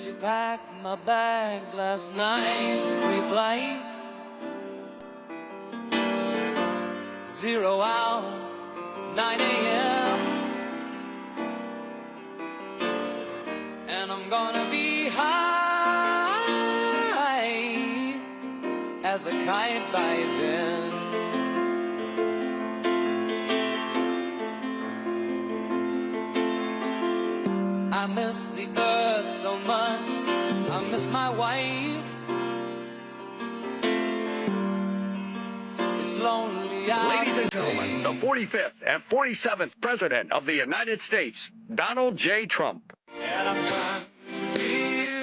She packed my bags last night, pre-flight. 0 hour, 9 a.m. And I'm gonna be high as a kite by then. I miss the earth so much, I miss my wife. It's lonely. Ladies and gentlemen, the 45th and 47th President of the United States, Donald J. Trump. And I'm glad to be here.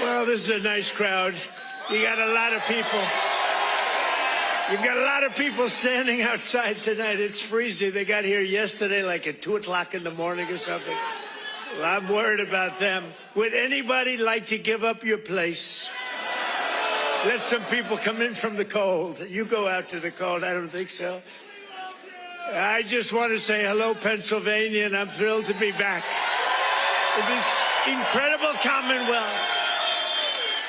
Well, this is a nice crowd. You got a lot of people. You've got a lot of people standing outside tonight. It's freezing. They got here yesterday like at 2 o'clock in the morning or something. Well, I'm worried about them. Would anybody like to give up your place? Let some people come in from the cold. You go out to the cold. I don't think so. I just want to say hello, Pennsylvania, and I'm thrilled to be back. This incredible Commonwealth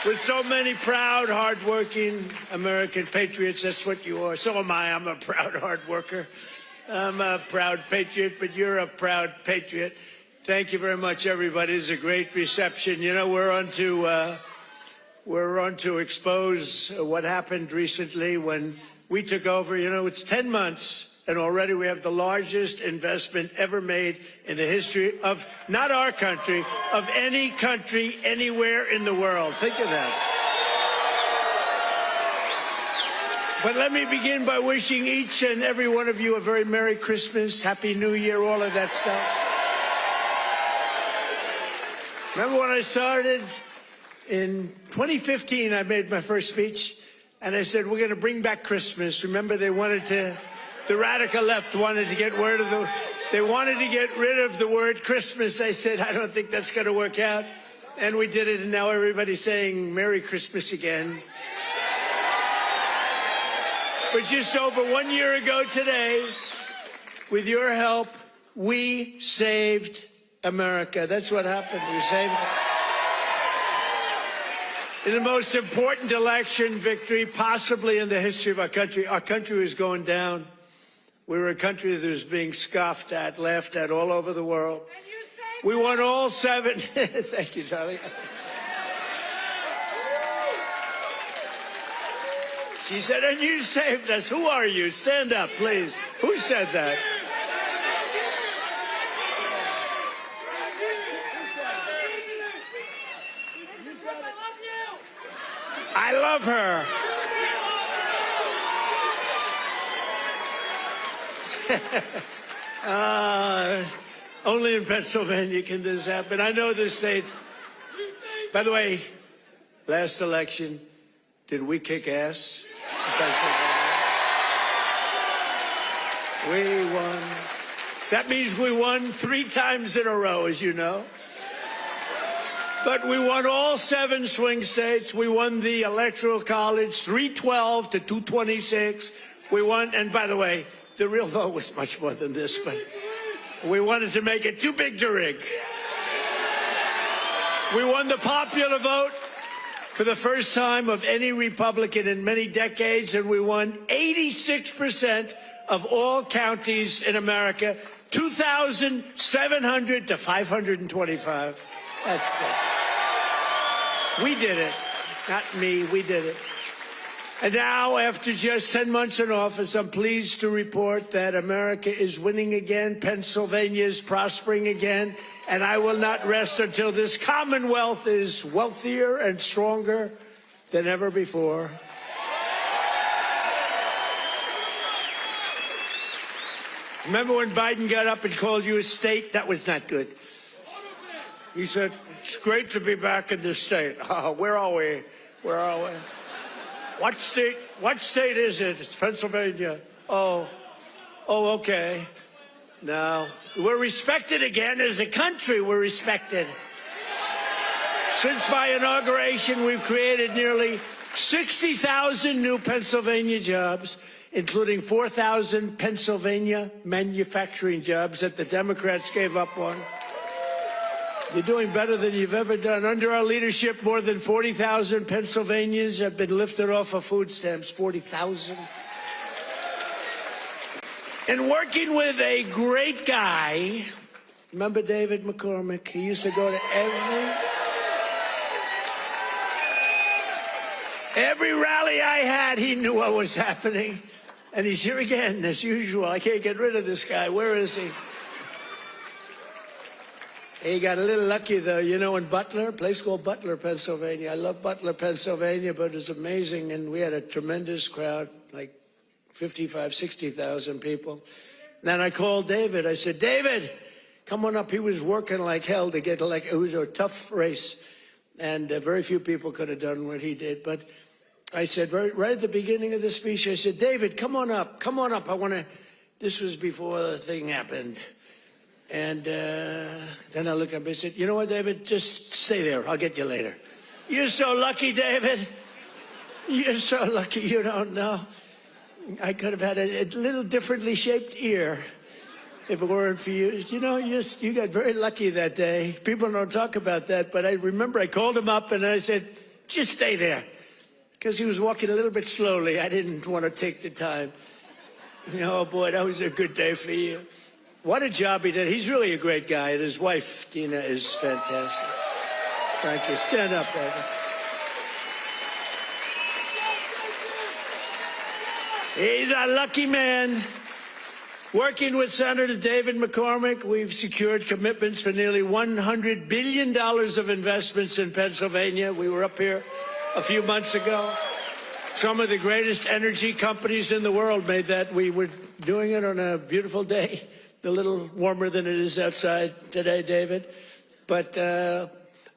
with so many proud, hardworking American patriots. That's what you are. So am I. I'm a proud hard worker. I'm a proud patriot, but you're a proud patriot. Thank you very much, everybody. It's a great reception. You know, we're on to expose what happened recently when we took over. You know, it's 10 months. And already we have the largest investment ever made in the history of, not our country, of any country anywhere in the world. Think of that. But let me begin by wishing each and every one of you a very Merry Christmas, Happy New Year, all of that stuff. Remember when I started? In 2015, I made my first speech, and I said, we're going to bring back Christmas. Remember, the radical left wanted to get rid of the word Christmas. I said, I don't think that's going to work out. And we did it, and now everybody's saying Merry Christmas again. But just over 1 year ago today, With your help, we saved America. That's what happened. We saved it. In the most important election victory possibly in the history of our country was going down. We were a country that was being scoffed at, laughed at all over the world. We won all 7. Thank you, Charlie. She said, and you saved us. Who are you? Stand up, please. Who said that? I love her. Only in Pennsylvania can this happen. I know this state. By the way, last election, did we kick ass in Pennsylvania? We won. That means we won 3 times in a row, as you know. But we won all 7 swing states. We won the Electoral College, 312 to 226. We won, and by the way, the real vote was much more than this, but we wanted to make it too big to rig. We won the popular vote for the first time of any Republican in many decades, and we won 86% of all counties in America, 2,700 to 525. That's good. We did it. Not me, we did it. And now, after just 10 months in office, I'm pleased to report that America is winning again, Pennsylvania is prospering again, and I will not rest until this Commonwealth is wealthier and stronger than ever before. Remember when Biden got up and called you a state? That was not good. He said, it's great to be back in this state. Where are we? Where are we? What state is it? It's Pennsylvania. Oh, okay. Now, we're respected again as a country. We're respected. Since my inauguration, we've created nearly 60,000 new Pennsylvania jobs, including 4,000 Pennsylvania manufacturing jobs that the Democrats gave up on. You're doing better than you've ever done. Under our leadership, more than 40,000 Pennsylvanians have been lifted off of food stamps. 40,000. And working with a great guy, remember David McCormick? He used to go to every rally I had. He knew what was happening. And he's here again, as usual. I can't get rid of this guy. Where is he? He got a little lucky, though. You know, in Butler, a place called Butler, Pennsylvania. I love Butler, Pennsylvania, but it was amazing. And we had a tremendous crowd, like 55, 60,000 people. And then I called David. I said, David, come on up. He was working like hell to get elected. It was a tough race. And very few people could have done what he did. But I said, right at the beginning of the speech, I said, David, come on up. Come on up. I want to, this was before the thing happened. And then I looked up and I said, you know what, David, just stay there. I'll get you later. You're so lucky, David. You're so lucky you don't know. I could have had a little differently shaped ear if it weren't for you. You know, you got very lucky that day. People don't talk about that, but I remember I called him up and I said, just stay there. Because he was walking a little bit slowly. I didn't want to take the time. Oh, boy, that was a good day for you. What a job he did. He's really a great guy, and his wife, Dina, is fantastic. Thank you. Stand up, David. He's a lucky man. Working with Senator David McCormick, we've secured commitments for nearly $100 billion of investments in Pennsylvania. We were up here a few months ago. Some of the greatest energy companies in the world made that. We were doing it on a beautiful day. A little warmer than it is outside today, David. But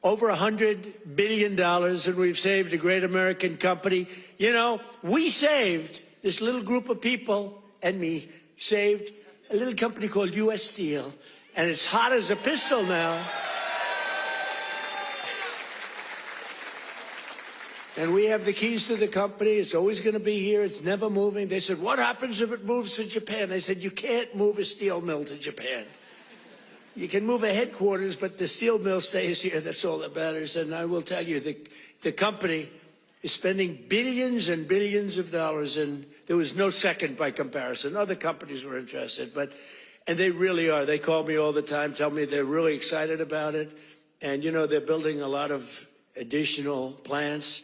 over $100 billion, and we've saved a great American company. You know, we saved, this little group of people and me, saved a little company called U.S. Steel. And it's hot as a pistol now. And we have the keys to the company. It's always going to be here. It's never moving. They said, what happens if it moves to Japan? I said, you can't move a steel mill to Japan. You can move a headquarters, but the steel mill stays here. That's all that matters. And I will tell you, the company is spending billions and billions of dollars, and there was no second by comparison. Other companies were interested, and they really are. They call me all the time, tell me they're really excited about it. And, you know, they're building a lot of additional plants.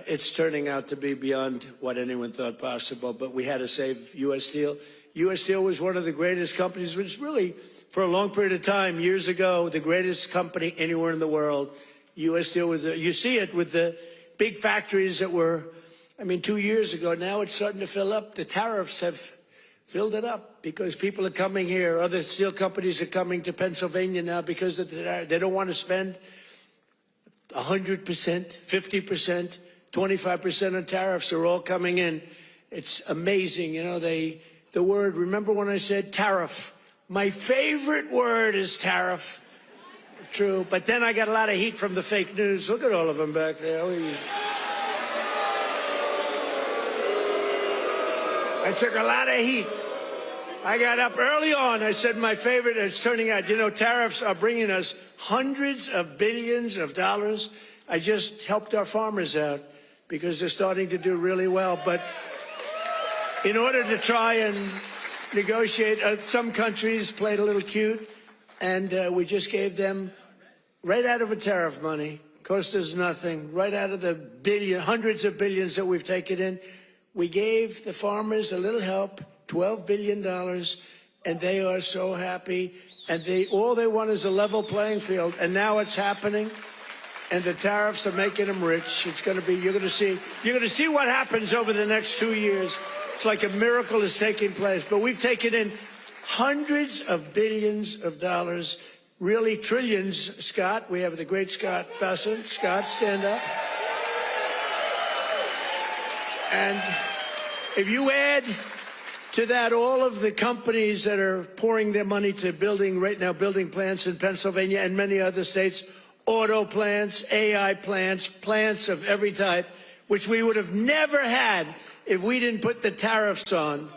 It's turning out to be beyond what anyone thought possible, but we had to save U.S. Steel. U.S. Steel was one of the greatest companies, which really, for a long period of time, years ago, the greatest company anywhere in the world. U.S. Steel was, you see it with the big factories that were, I mean, 2 years ago. Now it's starting to fill up. The tariffs have filled it up because people are coming here. Other steel companies are coming to Pennsylvania now because they don't want to spend 100%, 50%, 25% on tariffs. Are all coming in. It's amazing. You know, the word, remember when I said tariff? My favorite word is tariff. True. But then I got a lot of heat from the fake news. Look at all of them back there. I took a lot of heat. I got up early on. I said my favorite, it's turning out, you know, tariffs are bringing us hundreds of billions of dollars. I just helped our farmers out because they're starting to do really well. But in order to try and negotiate, some countries played a little cute, and we just gave them right out of a tariff money, cost us nothing, right out of the hundreds of billions that we've taken in. We gave the farmers a little help, $12 billion, and they are so happy. And all they want is a level playing field, and now it's happening. And the tariffs are making them rich. It's going to be, you're going to see what happens over the next 2 years. It's like a miracle is taking place. But we've taken in hundreds of billions of dollars, really trillions. Scott, we have the great Scott Bessent. Scott, stand up. And if you add to that all of the companies that are pouring their money to building plants in Pennsylvania and many other states, auto plants, AI plants, plants of every type, which we would have never had if we didn't put the tariffs on.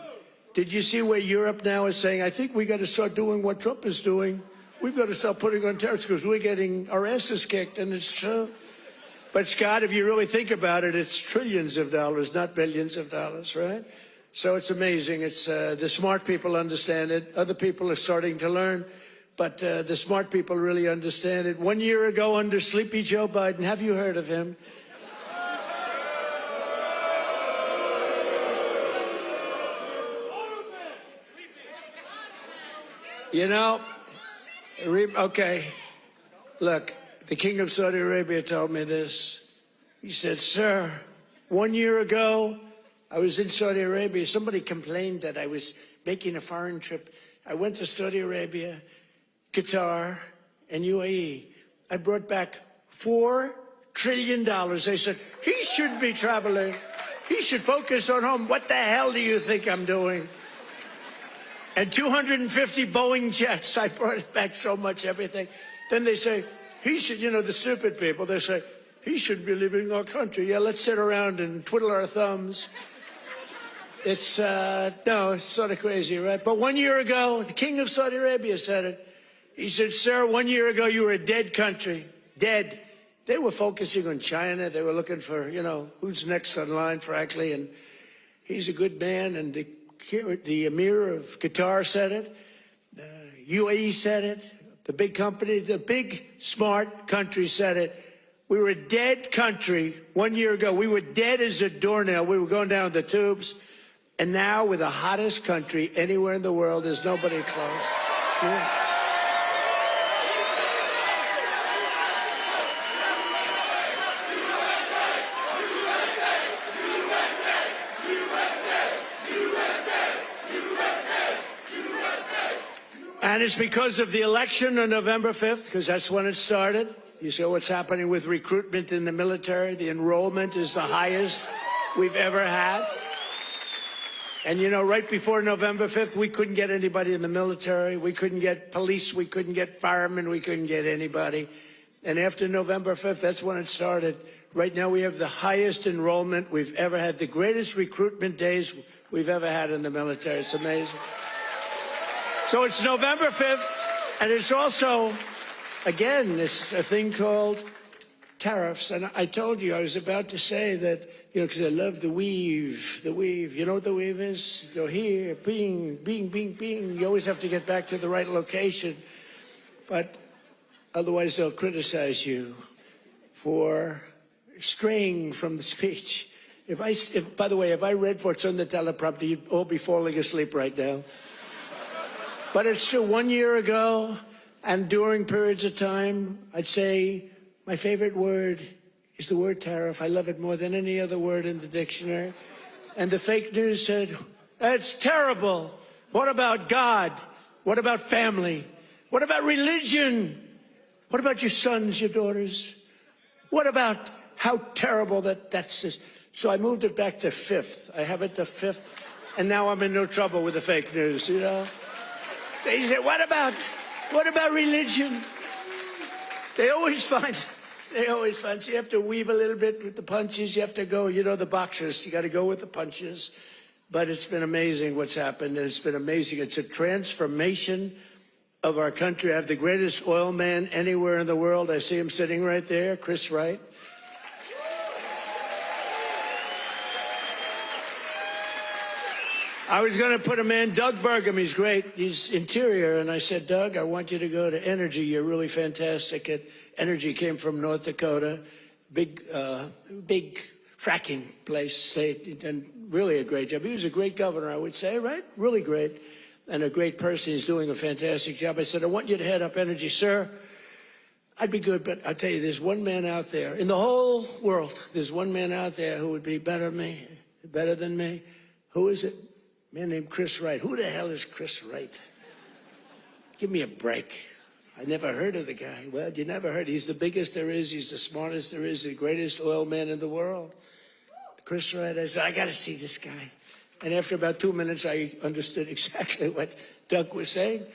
Did you see where Europe now is saying, I think we got to start doing what Trump is doing. We've got to start putting on tariffs because we're getting our asses kicked, and it's true. But Scott, if you really think about it, it's trillions of dollars, not billions of dollars, right? So it's amazing. It's the smart people understand it. Other people are starting to learn. But the smart people really understand it. 1 year ago, under Sleepy Joe Biden, have you heard of him? You know, okay, look, the King of Saudi Arabia told me this. He said, sir, 1 year ago, I was in Saudi Arabia. Somebody complained that I was making a foreign trip. I went to Saudi Arabia, Qatar, and UAE. I brought back $4 trillion. They said, he shouldn't be traveling. He should focus on home. What the hell do you think I'm doing? And 250 Boeing jets. I brought back so much everything. Then they say, he should, you know, the stupid people, they say, he shouldn't be leaving our country. Yeah, let's sit around and twiddle our thumbs. It's, no, it's sort of crazy, right? But 1 year ago, the King of Saudi Arabia said it. He said, sir, 1 year ago, you were a dead country. Dead. They were focusing on China. They were looking for, you know, who's next on line, frankly. And he's a good man. And the Emir of Qatar said it. UAE said it. The big company, the big, smart country said it. We were a dead country 1 year ago. We were dead as a doornail. We were going down the tubes. And now we're the hottest country anywhere in the world. There's nobody close. Sure. And it's because of the election on November 5th, because that's when it started. You see what's happening with recruitment in the military. The enrollment is the highest we've ever had. And, you know, right before November 5th, we couldn't get anybody in the military. We couldn't get police. We couldn't get firemen. We couldn't get anybody. And after November 5th, that's when it started. Right now we have the highest enrollment we've ever had, the greatest recruitment days we've ever had in the military. It's amazing. So it's November 5th, and it's also, again, it's a thing called tariffs. And I told you, I was about to say that, you know, because I love the weave, the weave. You know what the weave is? You go here, bing, bing, bing, bing. You always have to get back to the right location. But otherwise they'll criticize you for straying from the speech. By the way, if I read what's on the teleprompter, you'd all be falling asleep right now. But it's true, 1 year ago, and during periods of time, I'd say my favorite word is the word tariff. I love it more than any other word in the dictionary. And the fake news said, that's terrible. What about God? What about family? What about religion? What about your sons, your daughters? What about how terrible that's this? So I moved it back to 5th. I have it to 5th, and now I'm in no trouble with the fake news, you know? They say, what about religion? They always find, so you have to weave a little bit with the punches. You have to go, you know, the boxers, you got to go with the punches. But it's been amazing what's happened, and it's been amazing. It's a transformation of our country. I have the greatest oil man anywhere in the world. I see him sitting right there, Chris Wright. I was going to put him in, Doug Burgum. He's great. He's interior. And I said, Doug, I want you to go to Energy. You're really fantastic at Energy. Came from North Dakota. Big fracking place. They done really a great job. He was a great governor, I would say, right? Really great. And a great person. He's doing a fantastic job. I said, I want you to head up Energy, sir. I'd be good, but I'll tell you, there's one man out there in the whole world. There's one man out there who would be better than me. Who is it? A man named Chris Wright. Who the hell is Chris Wright? Give me a break. I never heard of the guy. Well, you never heard. He's the biggest there is. He's the smartest there is. The greatest oil man in the world. Chris Wright. I said, I got to see this guy. And after about 2 minutes, I understood exactly what Doug was saying.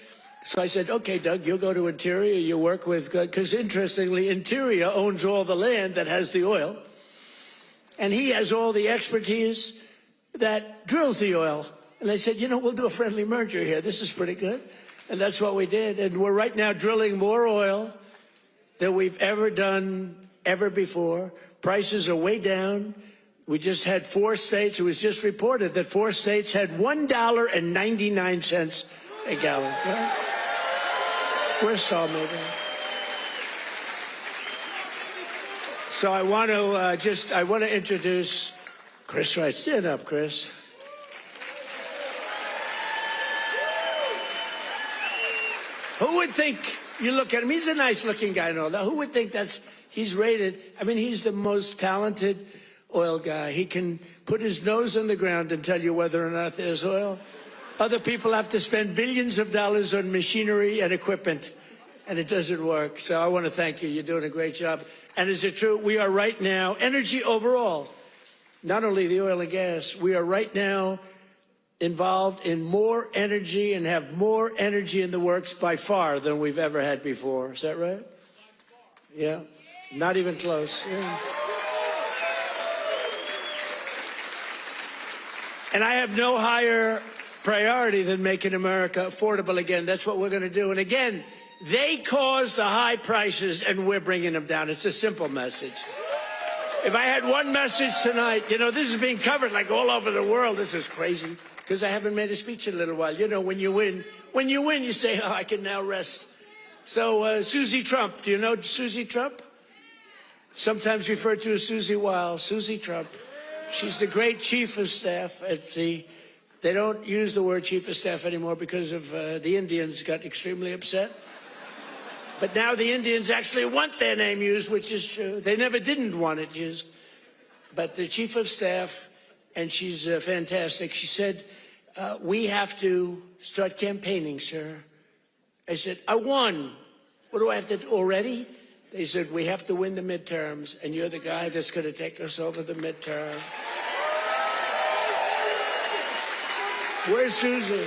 So I said, okay, Doug, you'll go to Interior. You work with, because interestingly, Interior owns all the land that has the oil. And he has all the expertise that drills the oil. And I said, you know, we'll do a friendly merger here. This is pretty good. And that's what we did. And we're right now drilling more oil than we've ever done ever before. Prices are way down. We just had 4 states. It was just reported that 4 states had $1.99 a gallon. Right? We're sawmaking. So I want to introduce Chris Wright. Stand up, Chris. Who would think, you look at him, he's a nice looking guy and all that. Who would think he's rated, I mean, he's the most talented oil guy. He can put his nose on the ground and tell you whether or not there's oil. Other people have to spend billions of dollars on machinery and equipment, and it doesn't work. So I want to thank you. You're doing a great job. And is it true? We are right now, energy overall, not only the oil and gas, we are right now involved in more energy and have more energy in the works by far than we've ever had before. Is that right? Yeah. Not even close. Yeah. And I have no higher priority than making America affordable again. That's what we're going to do. And again, they caused the high prices and we're bringing them down. It's a simple message. If I had one message tonight, you know, this is being covered like all over the world. This is crazy because I haven't made a speech in a little while. You know, when you win, you say, oh, I can now rest. So Susie Trump, do you know Susie Trump? Sometimes referred to as Susie Wiles. Susie Trump. She's the great chief of staff at the, they don't use the word chief of staff anymore because of the Indians got extremely upset. But now the Indians actually want their name used, which is true. They never didn't want it used. But the chief of staff, and she's fantastic, she said, we have to start campaigning, sir. I said, I won. What do I have to do already? They said, we have to win the midterms, and you're the guy that's going to take us over the midterm. Where's Susie?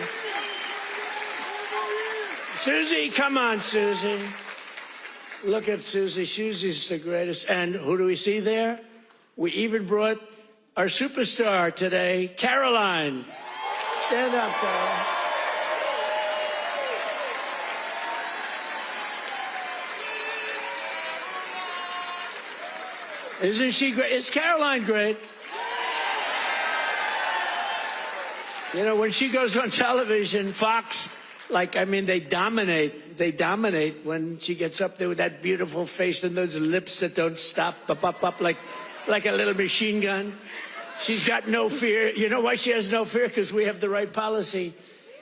Susie, come on, Susie. Look at Susie. Susie's the greatest. And who do we see there? We even brought our superstar today, Caroline. Stand up, Caroline. Isn't she great? Is Caroline great? You know, when she goes on television, Fox, they dominate. They dominate when she gets up there with that beautiful face and those lips that don't stop, up, like a little machine gun. She's got no fear. You know why she has no fear? Because we have the right policy.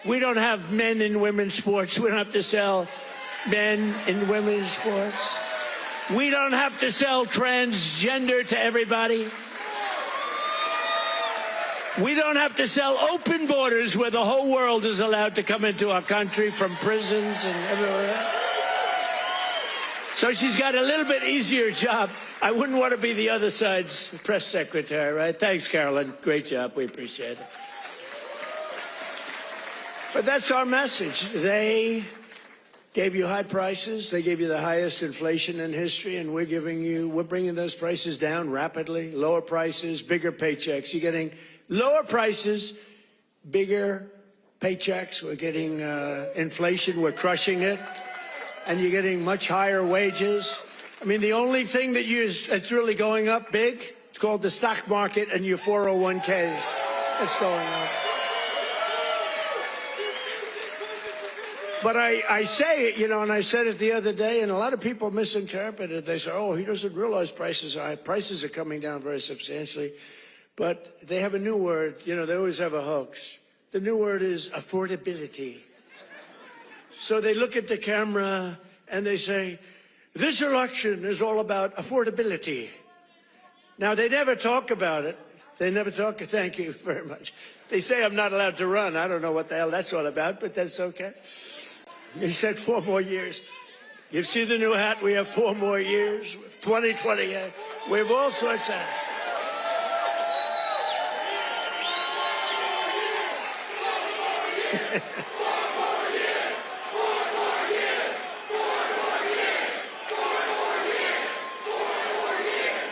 We don't have men in women's sports. We don't have to sell men in women's sports. We don't have to sell transgender to everybody. We don't have to sell open borders where the whole world is allowed to come into our country from prisons and everywhere else. So she's got a little bit easier job. I wouldn't want to be the other side's press secretary, right? Thanks, Carolyn. Great job. We appreciate it. But that's our message. They gave you high prices. They gave you the highest inflation in history, and we're bringing those prices down rapidly. Lower prices, bigger paychecks. You're getting lower prices, bigger paychecks. We're getting inflation. We're crushing it. And you're getting much higher wages. I mean, the only thing that's really going up big, it's called the stock market and your 401ks. It's going up. But I say it, and I said it the other day, and a lot of people misinterpret it. They say, oh, he doesn't realize prices are high. Prices are coming down very substantially. But they have a new word. They always have a hoax. The new word is affordability. So they look at the camera and they say, this election is all about affordability. Now, they never talk about it. They never talk. Thank you very much. They say I'm not allowed to run. I don't know what the hell that's all about, but that's okay. He said 4 more years. You see the new hat? We have 4 more years. 2028. We have all sorts of hats.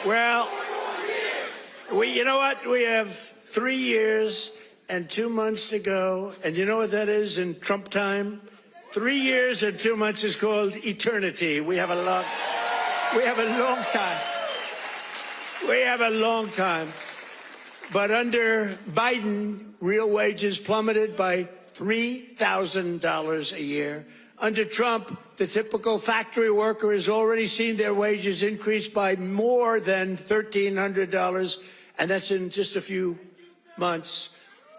Well, you know what? We have 3 years and 2 months to go. And you know what that is in Trump time? 3 years and 2 months is called eternity. We have a long time. We have a long time. But under Biden, real wages plummeted by $3,000 a year. Under Trump, the typical factory worker has already seen their wages increase by more than $1,300, and that's in just a few months.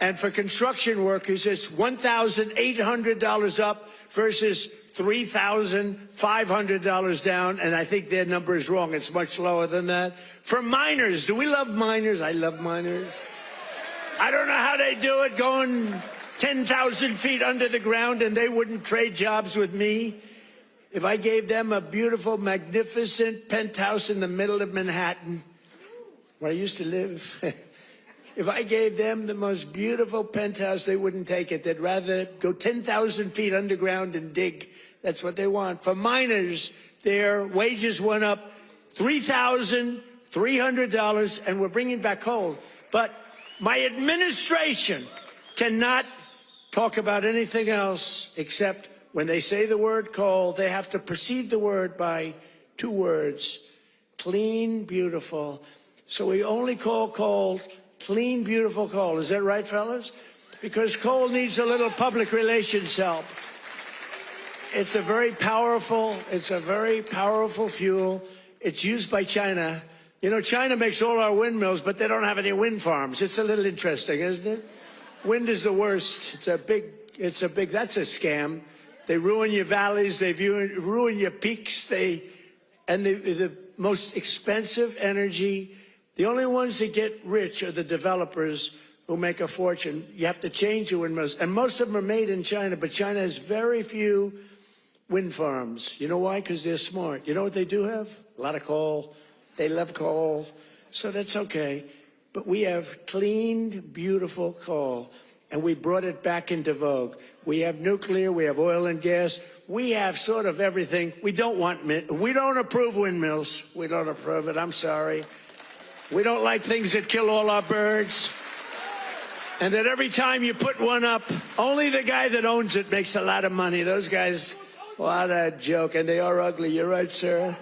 And for construction workers, it's $1,800 up versus $3,500 down, and I think their number is wrong. It's much lower than that. For miners, do we love miners? I love miners. I don't know how they do it, going 10,000 feet under the ground, and they wouldn't trade jobs with me. If I gave them a beautiful, magnificent penthouse in the middle of Manhattan, where I used to live, if I gave them the most beautiful penthouse, they wouldn't take it. They'd rather go 10,000 feet underground and dig. That's what they want. For miners, their wages went up $3,300, and we're bringing back coal. But my administration cannot talk about anything else except when they say the word coal, they have to precede the word by 2 words: clean, beautiful. So we only call coal clean, beautiful coal. Is that right, fellas? Because coal needs a little public relations help. It's a very powerful fuel. It's used by China. China makes all our windmills, but they don't have any wind farms. It's a little interesting, isn't it? Wind is the worst. That's a scam. They ruin your valleys. They ruin your peaks. The most expensive energy. The only ones that get rich are the developers who make a fortune. You have to change your windmills. And most of them are made in China, but China has very few wind farms. You know why? Because they're smart. You know what they do have? A lot of coal. They love coal. So that's okay. But we have clean, beautiful coal. and we brought it back into vogue. We have nuclear, we have oil and gas, we have sort of everything. We don't approve windmills. We don't approve it, I'm sorry. We don't like things that kill all our birds. And that every time you put one up, only the guy that owns it makes a lot of money. Those guys, what a joke. And they are ugly, you're right, sir.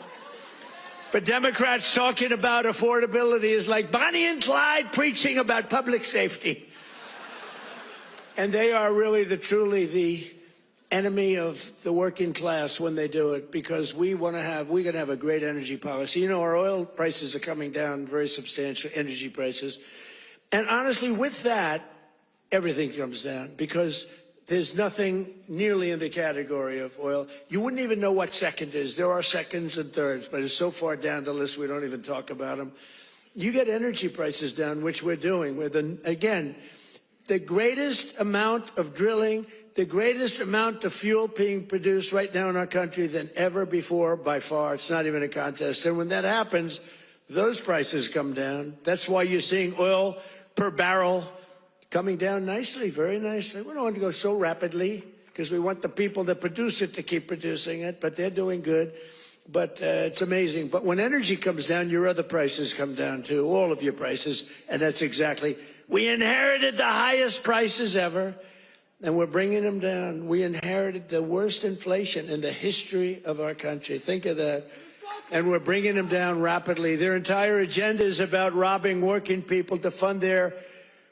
But Democrats talking about affordability is like Bonnie and Clyde preaching about public safety. And they are really truly the enemy of the working class when they do it, because we're going to have a great energy policy. You know, our oil prices are coming down very substantial, energy prices. And honestly, with that, everything comes down, because there's nothing nearly in the category of oil. You wouldn't even know what second is. There are seconds and thirds, but it's so far down the list we don't even talk about them. You get energy prices down, which we're doing. Again, the greatest amount of drilling, the greatest amount of fuel being produced right now in our country than ever before, by far. It's not even a contest. And when that happens, those prices come down. That's why you're seeing oil per barrel coming down nicely, very nicely. We don't want to go so rapidly because we want the people that produce it to keep producing it, but they're doing good. But it's amazing. But when energy comes down, your other prices come down too, all of your prices. And that's exactly, we inherited the highest prices ever, and we're bringing them down. We inherited the worst inflation in the history of our country. Think of that. And we're bringing them down rapidly. Their entire agenda is about robbing working people to fund their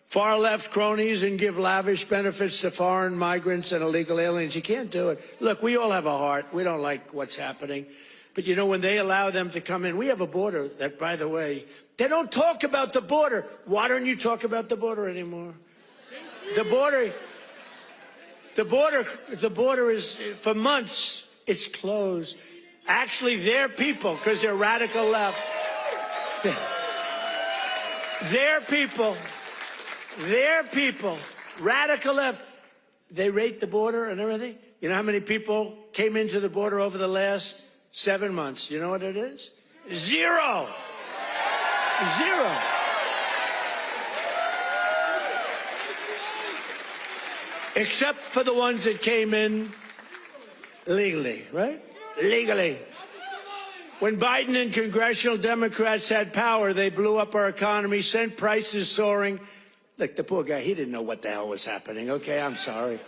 far-left cronies and give lavish benefits to foreign migrants and illegal aliens. You can't do it. Look, we all have a heart. We don't like what's happening. But, you know, when they allow them to come in, we have a border that, by the way, they don't talk about the border. Why don't you talk about the border anymore? The border is, for months, it's closed. Actually, their people, because they're radical left, their people, radical left, they rate the border and everything. You know how many people came into the border over the last 7 months? You know what it is? Zero. Zero. Except for the ones that came in legally, right? Legally. When Biden and congressional Democrats had power, they blew up our economy, sent prices soaring. Look, the poor guy, he didn't know what the hell was happening. Okay, I'm sorry.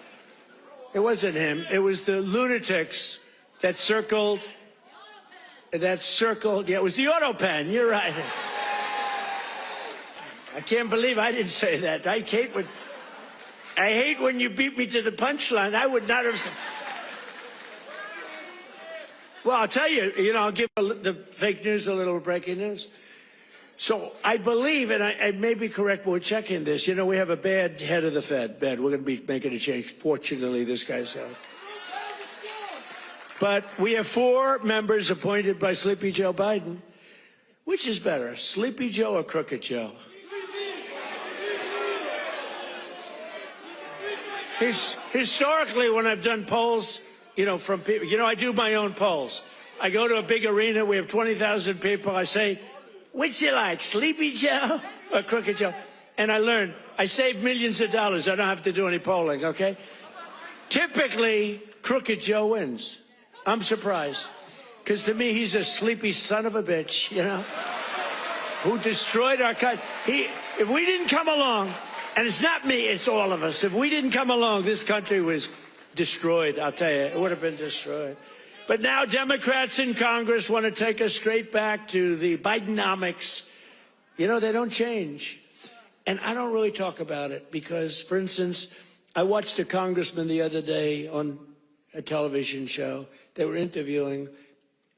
It wasn't him. It was the lunatics that circled. Yeah, it was the auto pen. You're right. I can't believe I didn't say that. I hate when you beat me to the punchline. I would not have said. Well, I'll tell you, I'll give the fake news a little breaking news. So I believe, and I may be correct, but we're checking this. We have a bad head of the Fed. Bad. We're going to be making a change. Fortunately, this guy's out. But we have 4 members appointed by Sleepy Joe Biden. Which is better, Sleepy Joe or Crooked Joe? Historically, when I've done polls, from people, I do my own polls. I go to a big arena, we have 20,000 people. I say, which you like, Sleepy Joe or Crooked Joe? And I learned, I save millions of dollars. I don't have to do any polling, okay? Typically, Crooked Joe wins. I'm surprised. Because to me, he's a sleepy son of a bitch, who destroyed our country. If we didn't come along, and it's not me, it's all of us. If we didn't come along, this country was destroyed, I'll tell you. It would have been destroyed. But now Democrats in Congress want to take us straight back to the Bidenomics. They don't change. And I don't really talk about it because, for instance, I watched a congressman the other day on a television show. They were interviewing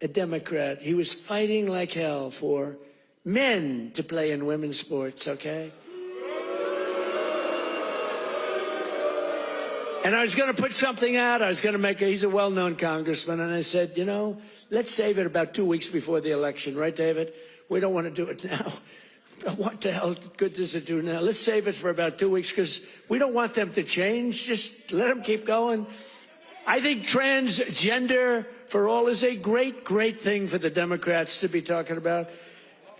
a Democrat. He was fighting like hell for men to play in women's sports, okay? And I was going to put something out. I was going to he's a well-known congressman. And I said, let's save it about 2 weeks before the election. Right, David? We don't want to do it now. What the hell good does it do now? Let's save it for about 2 weeks because we don't want them to change. Just let them keep going. I think transgender for all is a great, great thing for the Democrats to be talking about.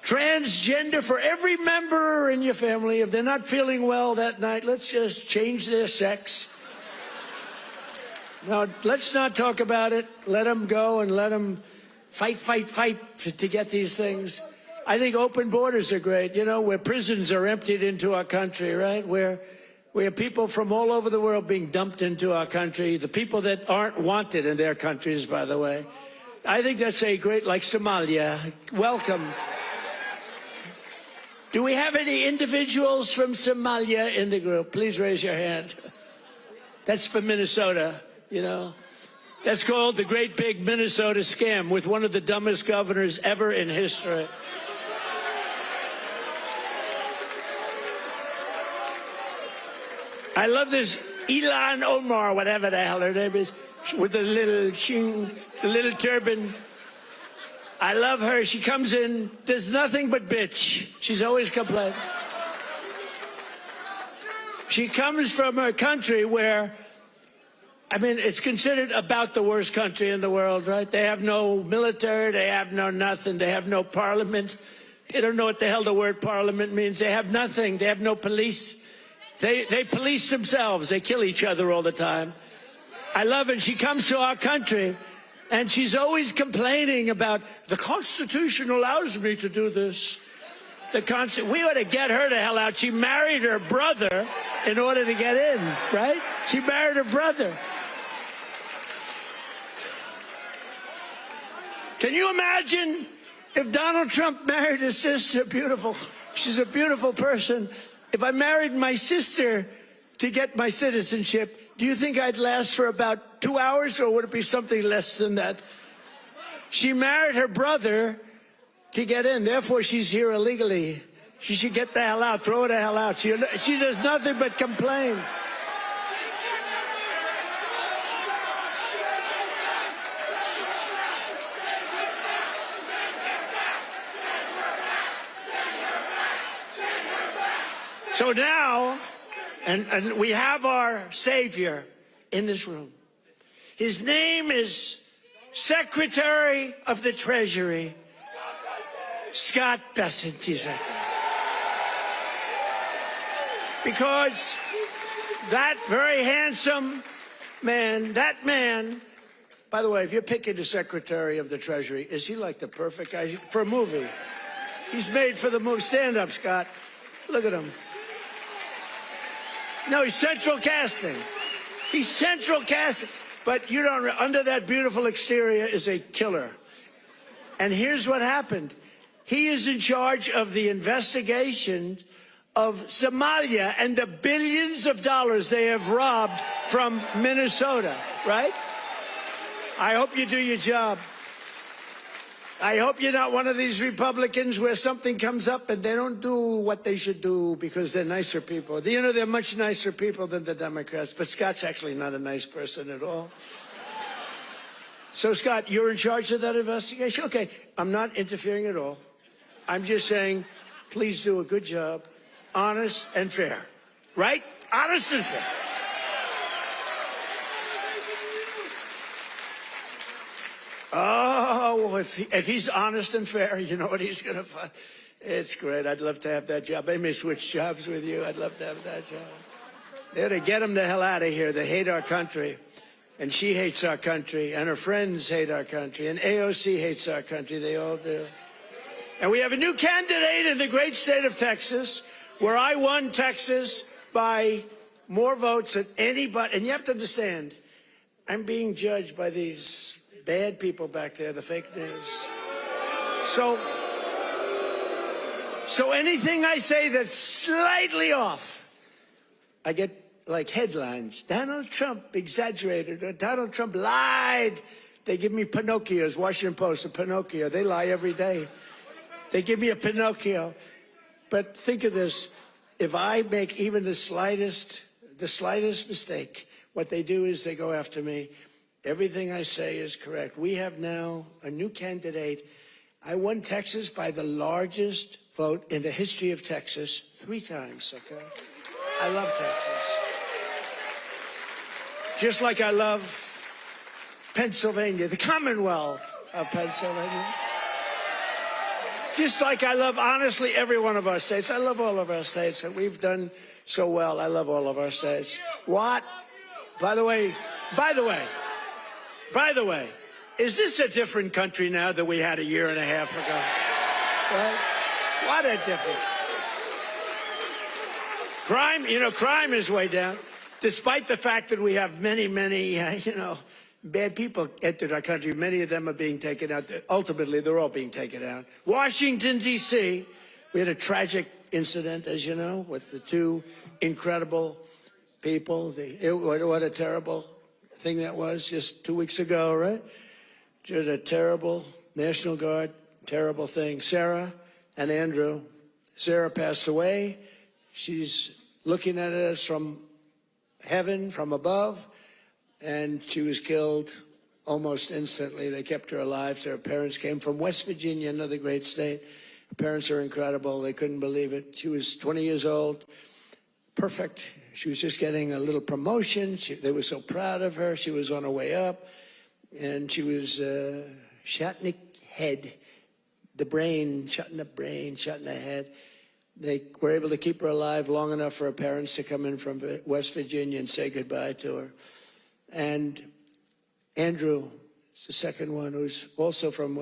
transgender for every member in your family. If they're not feeling well that night, let's just change their sex. Now, let's not talk about it. Let them go and let them fight to get these things. I think open borders are great, you know, where prisons are emptied into our country, right? Where people from all over the world being dumped into our country, the people that aren't wanted in their countries, by the way. I think that's a great, like Somalia. Welcome. Do we have any individuals from Somalia in the group? Please raise your hand. That's for Minnesota, you know. That's called the Great Big Minnesota Scam with one of the dumbest governors ever in history. I love this Ilan Omar, whatever the hell her name is, with the little turban. I love her. She comes in, does nothing but bitch. She's always complaining. She comes from a country where, I mean, it's considered about the worst country in the world, right? They have no military, they have no nothing, they have no parliament. They don't know what the hell the word parliament means. They have nothing, they have no police. They police themselves, they kill each other all the time. I love it. She comes to our country, and she's always complaining about, the Constitution allows me to do this. We ought to get her the hell out. She married her brother in order to get in, right? She married her brother. Can you imagine if Donald Trump married his sister? Beautiful. She's a beautiful person. If I married my sister to get my citizenship, do you think I'd last for about 2 hours, or would it be something less than that? She married her brother to get in. Therefore, she's here illegally. She should get the hell out. Throw her the hell out. She does nothing but complain. So now, and we have our savior in this room. His name is Secretary of the Treasury, Scott Bessent. He's right there. Because that very handsome man, by the way, if you're picking the Secretary of the Treasury, is he like the perfect guy for a movie? He's made for the movie. Stand up, Scott. Look at him. No, he's central casting. He's central casting. But you don't, under that beautiful exterior is a killer. And here's what happened. He is in charge of the investigation of Somalia and the billions of dollars they have robbed from Minnesota, right? I hope you do your job. I hope you're not one of these Republicans where something comes up and they don't do what they should do because they're nicer people. You know, they're much nicer people than the Democrats, but Scott's actually not a nice person at all. So, Scott, you're in charge of that investigation? Okay, I'm not interfering at all. I'm just saying, please do a good job, honest and fair, right? Honest and fair. Oh, if he's honest and fair, you know what he's going to find? It's great. I'd love to have that job. I may switch jobs with you. I'd love to have that job. They're to get him the hell out of here. They hate our country. And she hates our country. And her friends hate our country. And AOC hates our country. They all do. And we have a new candidate in the great state of Texas, where I won Texas by more votes than anybody. And you have to understand, I'm being judged by these bad people back there, the fake news. So anything I say that's slightly off, I get like headlines. Donald Trump exaggerated, or Donald Trump lied. They give me Pinocchios, Washington Post, a Pinocchio. They lie every day. They give me a Pinocchio. But think of this. If I make even the slightest mistake, what they do is they go after me. Everything I say is correct. We have now a new candidate. I won Texas by the largest vote in the history of Texas 3 times, okay? I love Texas. Just like I love Pennsylvania, the Commonwealth of Pennsylvania. Just like I love, honestly, every one of our states. I love all of our states. We've done so well. I love all of our states. What? By the way, is this a different country now than we had a year and a half ago? Right? What a difference. Crime, crime is way down. Despite the fact that we have many, bad people entered our country, many of them are being taken out. Ultimately, they're all being taken out. Washington, D.C., we had a tragic incident, as you know, with the two incredible people. What a terrible thing that was just 2 weeks ago, right? Just a terrible National Guard, terrible thing. Sarah and Andrew. Sarah passed away. She's looking at us from heaven, from above, and she was killed almost instantly. They kept her alive. Her parents came from West Virginia, another great state. Her parents are incredible. They couldn't believe it. She was 20 years old, perfect. She was just getting a little promotion. They were so proud of her. She was on her way up, and she was shutting head, the brain, shutting the head. They were able to keep her alive long enough for her parents to come in from West Virginia and say goodbye to her. And Andrew is the second one, who's also from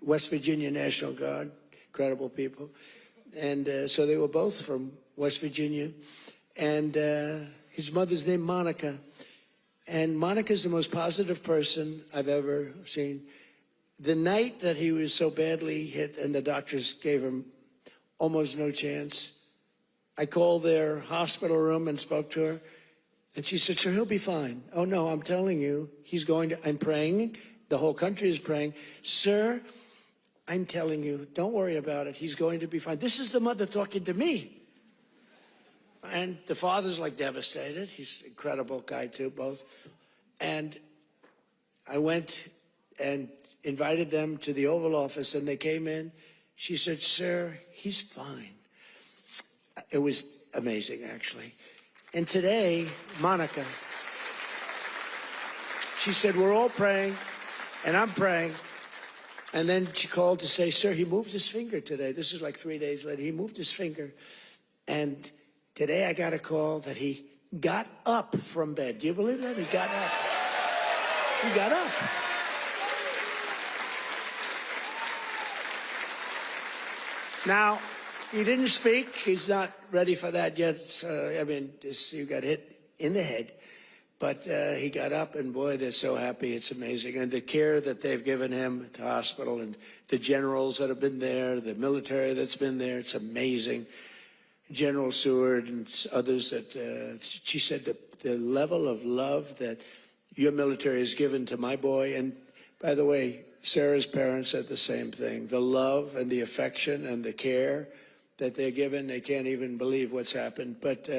West Virginia National Guard, incredible people. And so they were both from West Virginia. And his mother's named Monica. And Monica's the most positive person I've ever seen. The night that he was so badly hit and the doctors gave him almost no chance, I called their hospital room and spoke to her. And she said, sir, he'll be fine. Oh, no, I'm telling you, he's going to, I'm praying. The whole country is praying. Sir, I'm telling you, don't worry about it. He's going to be fine. This is the mother talking to me. And the father's like devastated. He's an incredible guy too, both. And I went and invited them to the Oval Office, and they came in. She said, sir, he's fine. It was amazing, actually. And today, Monica, she said, we're all praying, and I'm praying. And then she called to say, sir, he moved his finger today. This is like 3 days later. He moved his finger. And today I got a call that he got up from bed. Do you believe that? He got up. He got up. Now, he didn't speak. He's not ready for that yet. He got hit in the head. But he got up, and boy, they're so happy. It's amazing. And the care that they've given him at the hospital, and the generals that have been there, the military that's been there, it's amazing. General Seward and others that she said the level of love that your military has given to my boy. And by the way, Sarah's parents said the same thing. The love and the affection and the care that they're given, they can't even believe what's happened. But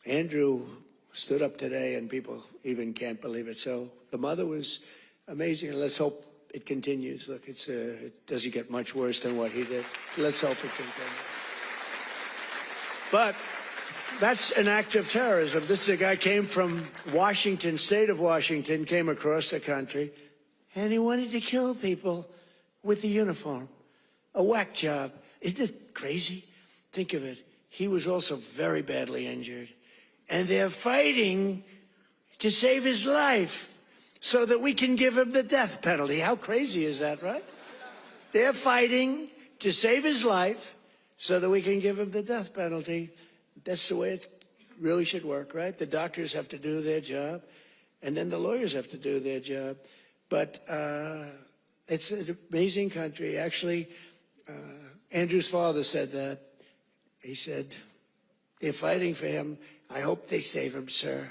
Andrew stood up today, and people even can't believe it. So the mother was amazing, and let's hope it continues. Look, it doesn't get much worse than what he did. Let's hope it continues. But that's an act of terrorism. This is a guy came from Washington, state of Washington, came across the country, and he wanted to kill people with the uniform. A whack job. Isn't it crazy? Think of it. He was also very badly injured. And they're fighting to save his life so that we can give him the death penalty. How crazy is that, right? They're fighting to save his life so that we can give him the death penalty. That's the way it really should work, right? The doctors have to do their job, and then the lawyers have to do their job. But it's an amazing country. Actually, Andrew's father said that. He said, they're fighting for him. I hope they save him, sir,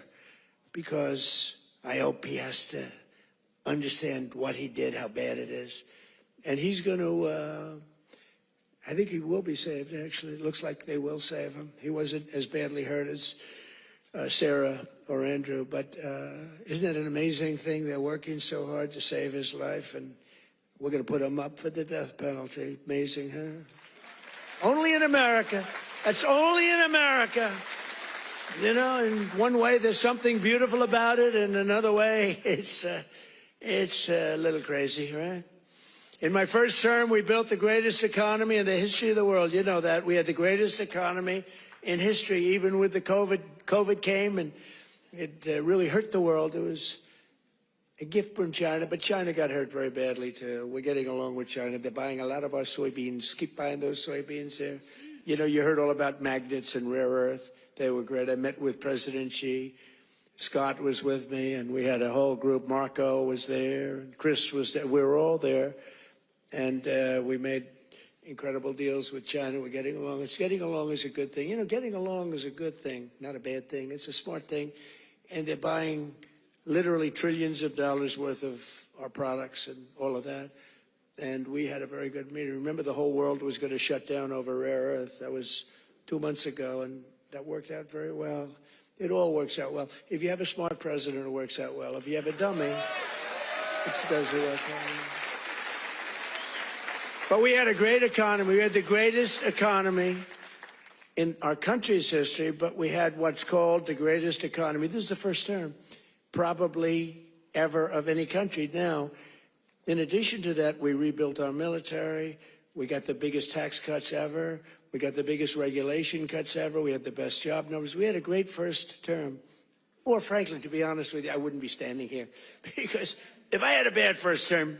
because I hope he has to understand what he did, how bad it is. And he's going to, I think he will be saved, actually. It looks like they will save him. He wasn't as badly hurt as Sarah or Andrew, but isn't it an amazing thing? They're working so hard to save his life, and we're going to put him up for the death penalty. Amazing, huh? Only in America. That's only in America. You know, in one way, there's something beautiful about it, and another way, it's a little crazy, right? In my first term, we built the greatest economy in the history of the world. You know that. We had the greatest economy in history, even with the COVID. COVID came, and it really hurt the world. It was a gift from China, but China got hurt very badly, too. We're getting along with China. They're buying a lot of our soybeans. Keep buying those soybeans there. You know, you heard all about magnets and rare earth. They were great. I met with President Xi. Scott was with me, and we had a whole group. Marco was there, and Chris was there. We were all there, and we made incredible deals with China. We're getting along. Getting along is a good thing. You know, getting along is a good thing, not a bad thing. It's a smart thing, and they're buying literally trillions of dollars worth of our products and all of that. And we had a very good meeting. Remember, the whole world was going to shut down over rare earth. That was 2 months ago, and that worked out very well. It all works out well. If you have a smart president, it works out well. If you have a dummy, it doesn't work out. But we had a great economy. We had the greatest economy in our country's history, but we had what's called the greatest economy. This is the first term, probably ever, of any country. Now, in addition to that, we rebuilt our military. We got the biggest tax cuts ever. We got the biggest regulation cuts ever. We had the best job numbers. We had a great first term. Or frankly, to be honest with you, I wouldn't be standing here. Because if I had a bad first term,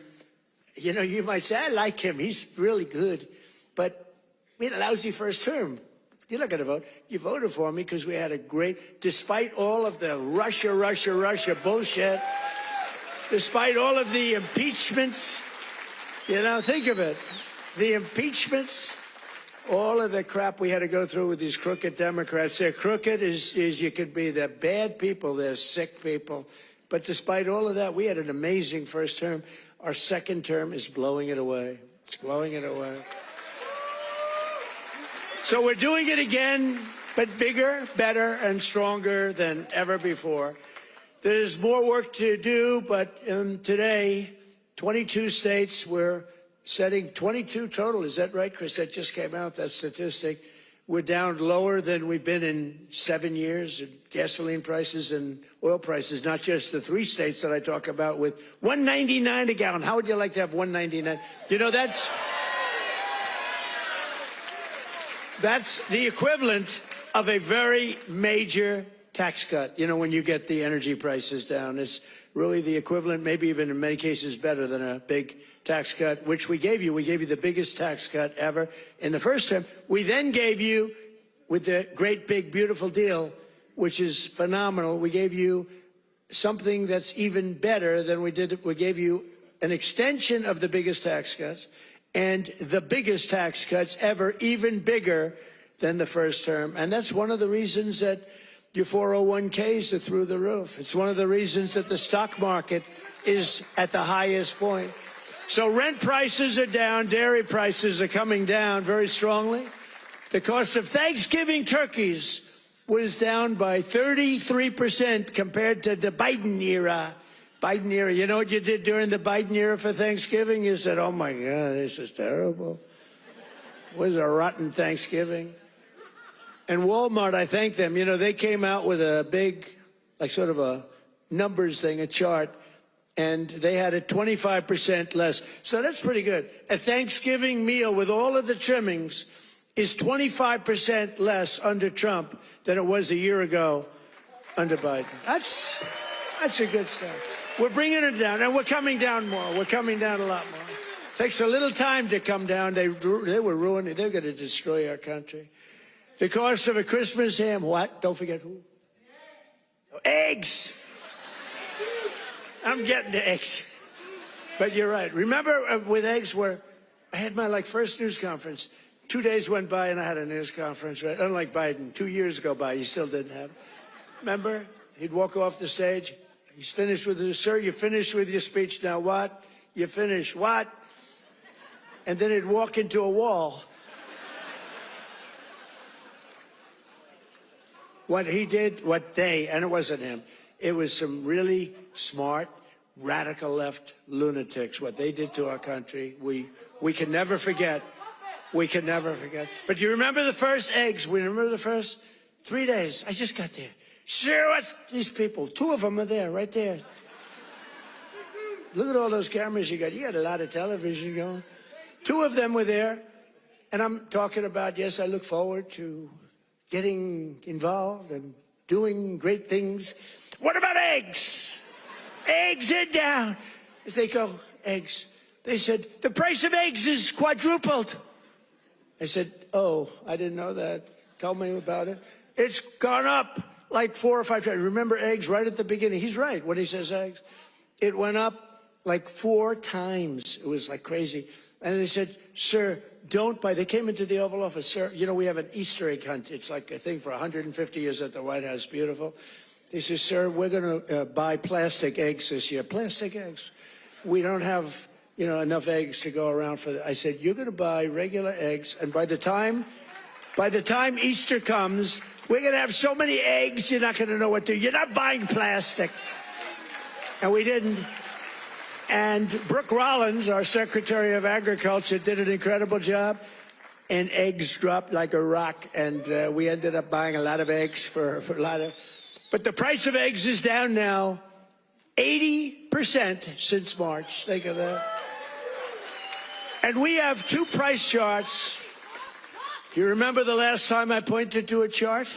you know, you might say, I like him. He's really good. But we had a lousy first term. You're not going to vote. You voted for me because we had a great, despite all of the Russia bullshit, despite all of the impeachments, you know, think of it. The impeachments, all of the crap we had to go through with these crooked Democrats. They're crooked as you could be. They're bad people. They're sick people. But despite all of that, we had an amazing first term. Our second term is blowing it away. It's blowing it away. So we're doing it again, but bigger, better, and stronger than ever before. There's more work to do, but today, 22 states, we're setting 22 total. Is that right, Chris? That just came out, that statistic. We're down lower than we've been in 7 years in gasoline prices and oil prices, not just the 3 states that I talk about with $1.99 a gallon. How would you like to have $1.99? You know, that's the equivalent of a very major tax cut. You know, when you get the energy prices down, it's really the equivalent, maybe even in many cases better than a big tax cut, which we gave you. We gave you the biggest tax cut ever in the first term. We then gave you, with the great big beautiful deal, which is phenomenal, we gave you something that's even better than we did. We gave you an extension of the biggest tax cuts and the biggest tax cuts ever, even bigger than the first term. And that's one of the reasons that your 401ks are through the roof. It's one of the reasons that the stock market is at the highest point. So rent prices are down, dairy prices are coming down very strongly. The cost of Thanksgiving turkeys was down by 33% compared to the Biden era. Biden era, you know what you did during the Biden era for Thanksgiving? You said, oh my God, this is terrible. It was a rotten Thanksgiving. And Walmart, I thank them. You know, they came out with a big, like sort of a numbers thing, a chart, and they had it 25% less. So that's pretty good. A Thanksgiving meal with all of the trimmings is 25% less under Trump than it was a year ago under Biden. That's a good start. We're bringing it down, and we're coming down more. We're coming down a lot more. Takes a little time to come down. They were ruining. They're going to destroy our country. The cost of a Christmas ham, what? Don't forget who? Eggs. I'm getting to eggs. But you're right. Remember with eggs where I had my first news conference. 2 days went by and I had a news conference, right? Unlike Biden, 2 years go by, he still didn't have it. Remember? He'd walk off the stage. He's finished with his, sir, you finished with your speech. Now what? You finished what? And then he'd walk into a wall. What he did, and it wasn't him, it was some really smart, radical left lunatics. What they did to our country, we can never forget. We can never forget. But you remember the first eggs? We remember the first 3 days. I just got there. Sure, what's these people? 2 of them are there, right there. Look at all those cameras you got. You got a lot of television going. 2 of them were there. And I'm talking about, yes, I look forward to getting involved and doing great things. What about eggs? Eggs are down. They go, eggs. They said, the price of eggs is quadrupled. I said, oh, I didn't know that. Tell me about it. It's gone up like 4 or 5 times. Remember eggs right at the beginning? He's right when he says eggs. It went up like 4 times. It was like crazy. And they said, sir, don't buy. They came into the Oval Office. Sir, you know, we have an Easter egg hunt. It's like a thing for 150 years at the White House. Beautiful. They said, sir, we're going to buy plastic eggs this year. Plastic eggs. We don't have, you know, enough eggs to go around for that. I said, you're going to buy regular eggs. And by the time Easter comes, we're going to have so many eggs, you're not going to know what to do. You're not buying plastic. And we didn't. And Brooke Rollins, our Secretary of Agriculture, did an incredible job. And eggs dropped like a rock. And we ended up buying a lot of eggs for a lot of. But the price of eggs is down now 80% since March. Think of that. And we have 2 price charts. Do you remember the last time I pointed to a chart?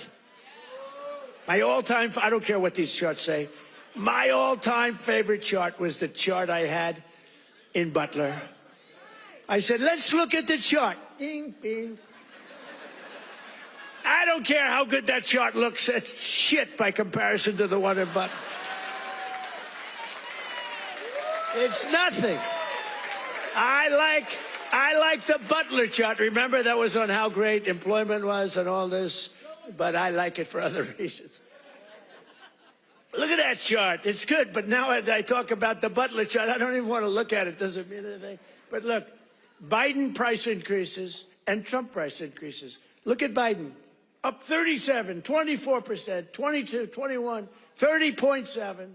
My all-time, I don't care what these charts say. My all-time favorite chart was the chart I had in Butler. I said, let's look at the chart. Ding, bing. I don't care how good that chart looks. It's shit by comparison to the one in Butler. It's nothing. I like the Butler chart. Remember, that was on how great employment was and all this. But I like it for other reasons. Look at that chart. It's good. But now I talk about the Butler chart, I don't even want to look at it. Doesn't mean anything. But look, Biden price increases and Trump price increases. Look at Biden. Up 37, 24%, 22, 21, 30.7,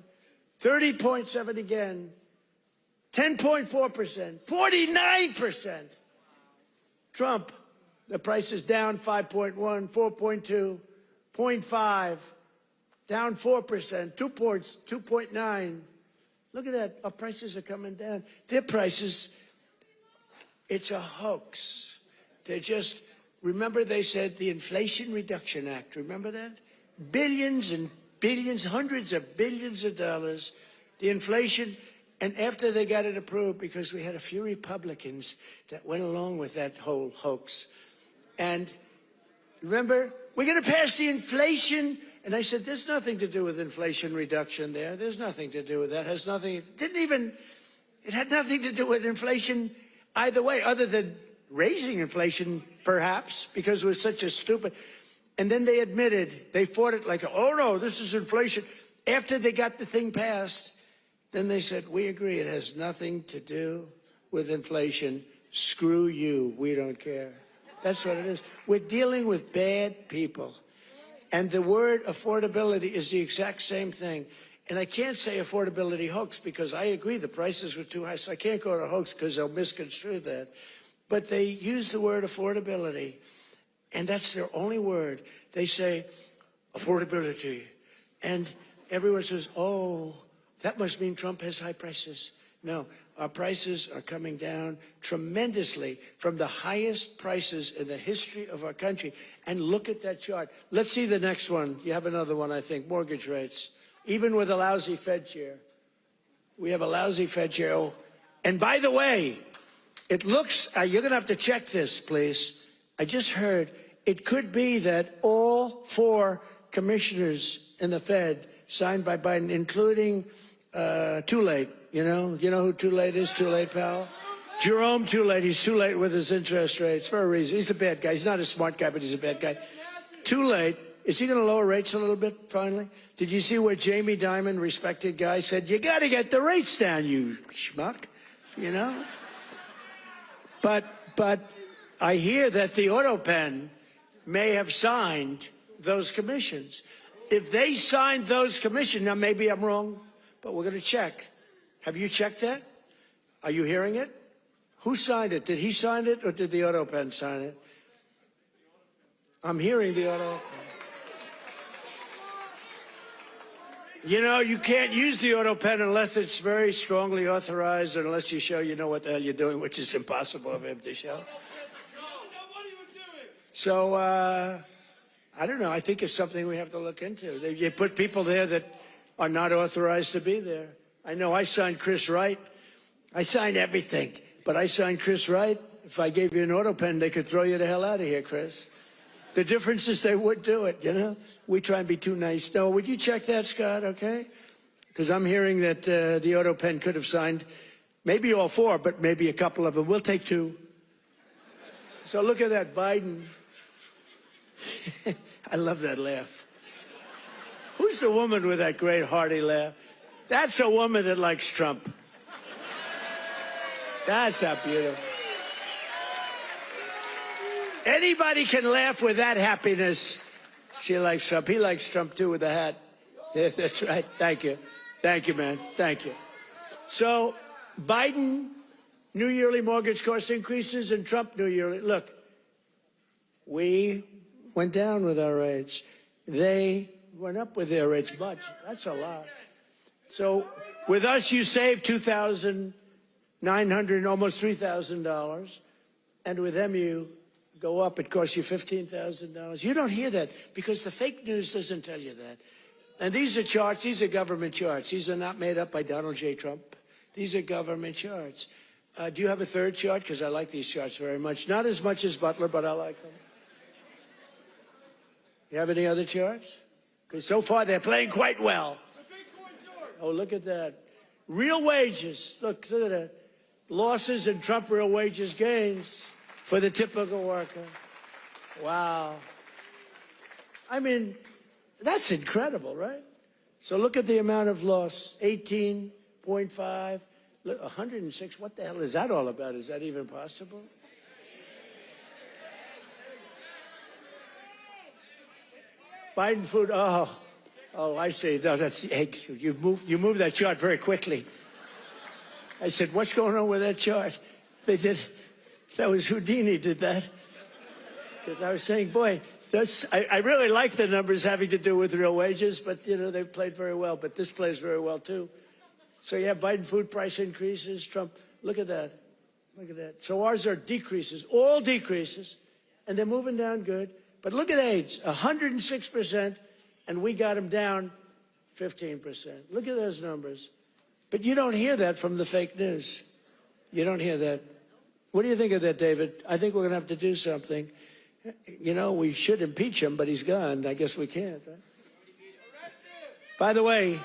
30.7 again, 10.4%, 49%. Trump, the price is down 5.1, 4.2, 0.5, down 4%, 2 points, 2.9. Look at that. Our prices are coming down. Their prices, it's a hoax. They're just, remember they said the Inflation Reduction Act. Remember that? Billions and billions, hundreds of billions of dollars. The inflation, and after they got it approved, because we had a few Republicans that went along with that whole hoax. And remember, we're going to pass the inflation. And I said, there's nothing to do with inflation reduction there. There's nothing to do with that. It has nothing, it had nothing to do with inflation either way, other than raising inflation, perhaps, because it was such a stupid. And then they admitted, they fought it like, oh no, this is inflation. After they got the thing passed, then they said, we agree, it has nothing to do with inflation. Screw you, we don't care. That's what it is. We're dealing with bad people. And the word affordability is the exact same thing. And I can't say affordability hoax because I agree the prices were too high, so I can't go to hoax because they'll misconstrue that. But they use the word affordability, and that's their only word. They say affordability, and everyone says, oh, that must mean Trump has high prices. No, our prices are coming down tremendously from the highest prices in the history of our country. And look at that chart. Let's see the next one. You have another one, I think, mortgage rates. Even with a lousy Fed chair. We have a lousy Fed chair. Oh, and by the way, it looks, you're going to have to check this, please. I just heard it could be that all 4 commissioners in the Fed signed by Biden, including Too Late. You know who Too Late is? Too Late, pal? Jerome Too Late. He's too late with his interest rates for a reason. He's a bad guy. He's not a smart guy, but he's a bad guy. Too Late. Is he going to lower rates a little bit finally? Did you see where Jamie Dimon, respected guy, said, you got to get the rates down, you schmuck, you know? But I hear that the auto pen may have signed those commissions. If they signed those commissions, now maybe I'm wrong, but we're going to check. Have you checked that? Are you hearing it? Who signed it? Did he sign it or did the auto pen sign it? I'm hearing the auto pen. You know, you can't use the auto pen unless it's very strongly authorized, or unless you show you know what the hell you're doing, which is impossible of him to show. So, I don't know. I think it's something we have to look into. They put people there that are not authorized to be there. I know I signed Chris Wright. I signed everything, but I signed Chris Wright. If I gave you an auto pen, they could throw you the hell out of here, Chris. The difference is they would do it, you know? We try and be too nice. No, would you check that, Scott, okay? Because I'm hearing that the auto pen could have signed maybe all four, but maybe a couple of them. We'll take two. So look at that, Biden. I love that laugh. Who's the woman with that great hearty laugh? That's a woman that likes Trump. That's not beautiful. Anybody can laugh with that happiness. She likes Trump. He likes Trump, too, with the hat. Yes, that's right. Thank you. Thank you, man. Thank you. So, Biden, new yearly mortgage cost increases, and Trump, new yearly. Look, we went down with our rates. They went up with their rates much. That's a lot. So, with us, you save $2,900, almost $3,000. And with them, you go up. It costs you $15,000. You don't hear that because the fake news doesn't tell you that. And these are charts. These are government charts. These are not made up by Donald J. Trump. These are government charts. Do you have a third chart? Because I like these charts very much. Not as much as Butler, but I like them. You have any other charts? Because so far they're playing quite well. Oh, look at that. Real wages. Look at that. Losses and Trump real wages gains for the typical worker. Wow. I mean, that's incredible, right? So look at the amount of loss. 18.5, 106. What the hell is that all about? Is that even possible? Biden food. Oh, I see. No, that's the eggs. You move that chart very quickly. I said, what's going on with that chart? They did. That was Houdini did that. Because I was saying, boy, I really like the numbers having to do with real wages, but, you know, they played very well. But this plays very well, too. So, yeah, Biden food price increases. Trump, look at that. Look at that. So ours are decreases, all decreases, and they're moving down good. But look at AIDS, 106%, and we got them down 15%. Look at those numbers. But you don't hear that from the fake news. You don't hear that. What do you think of that, David? I think we're going to have to do something. You know, we should impeach him, but he's gone. I guess we can't, right? By the way,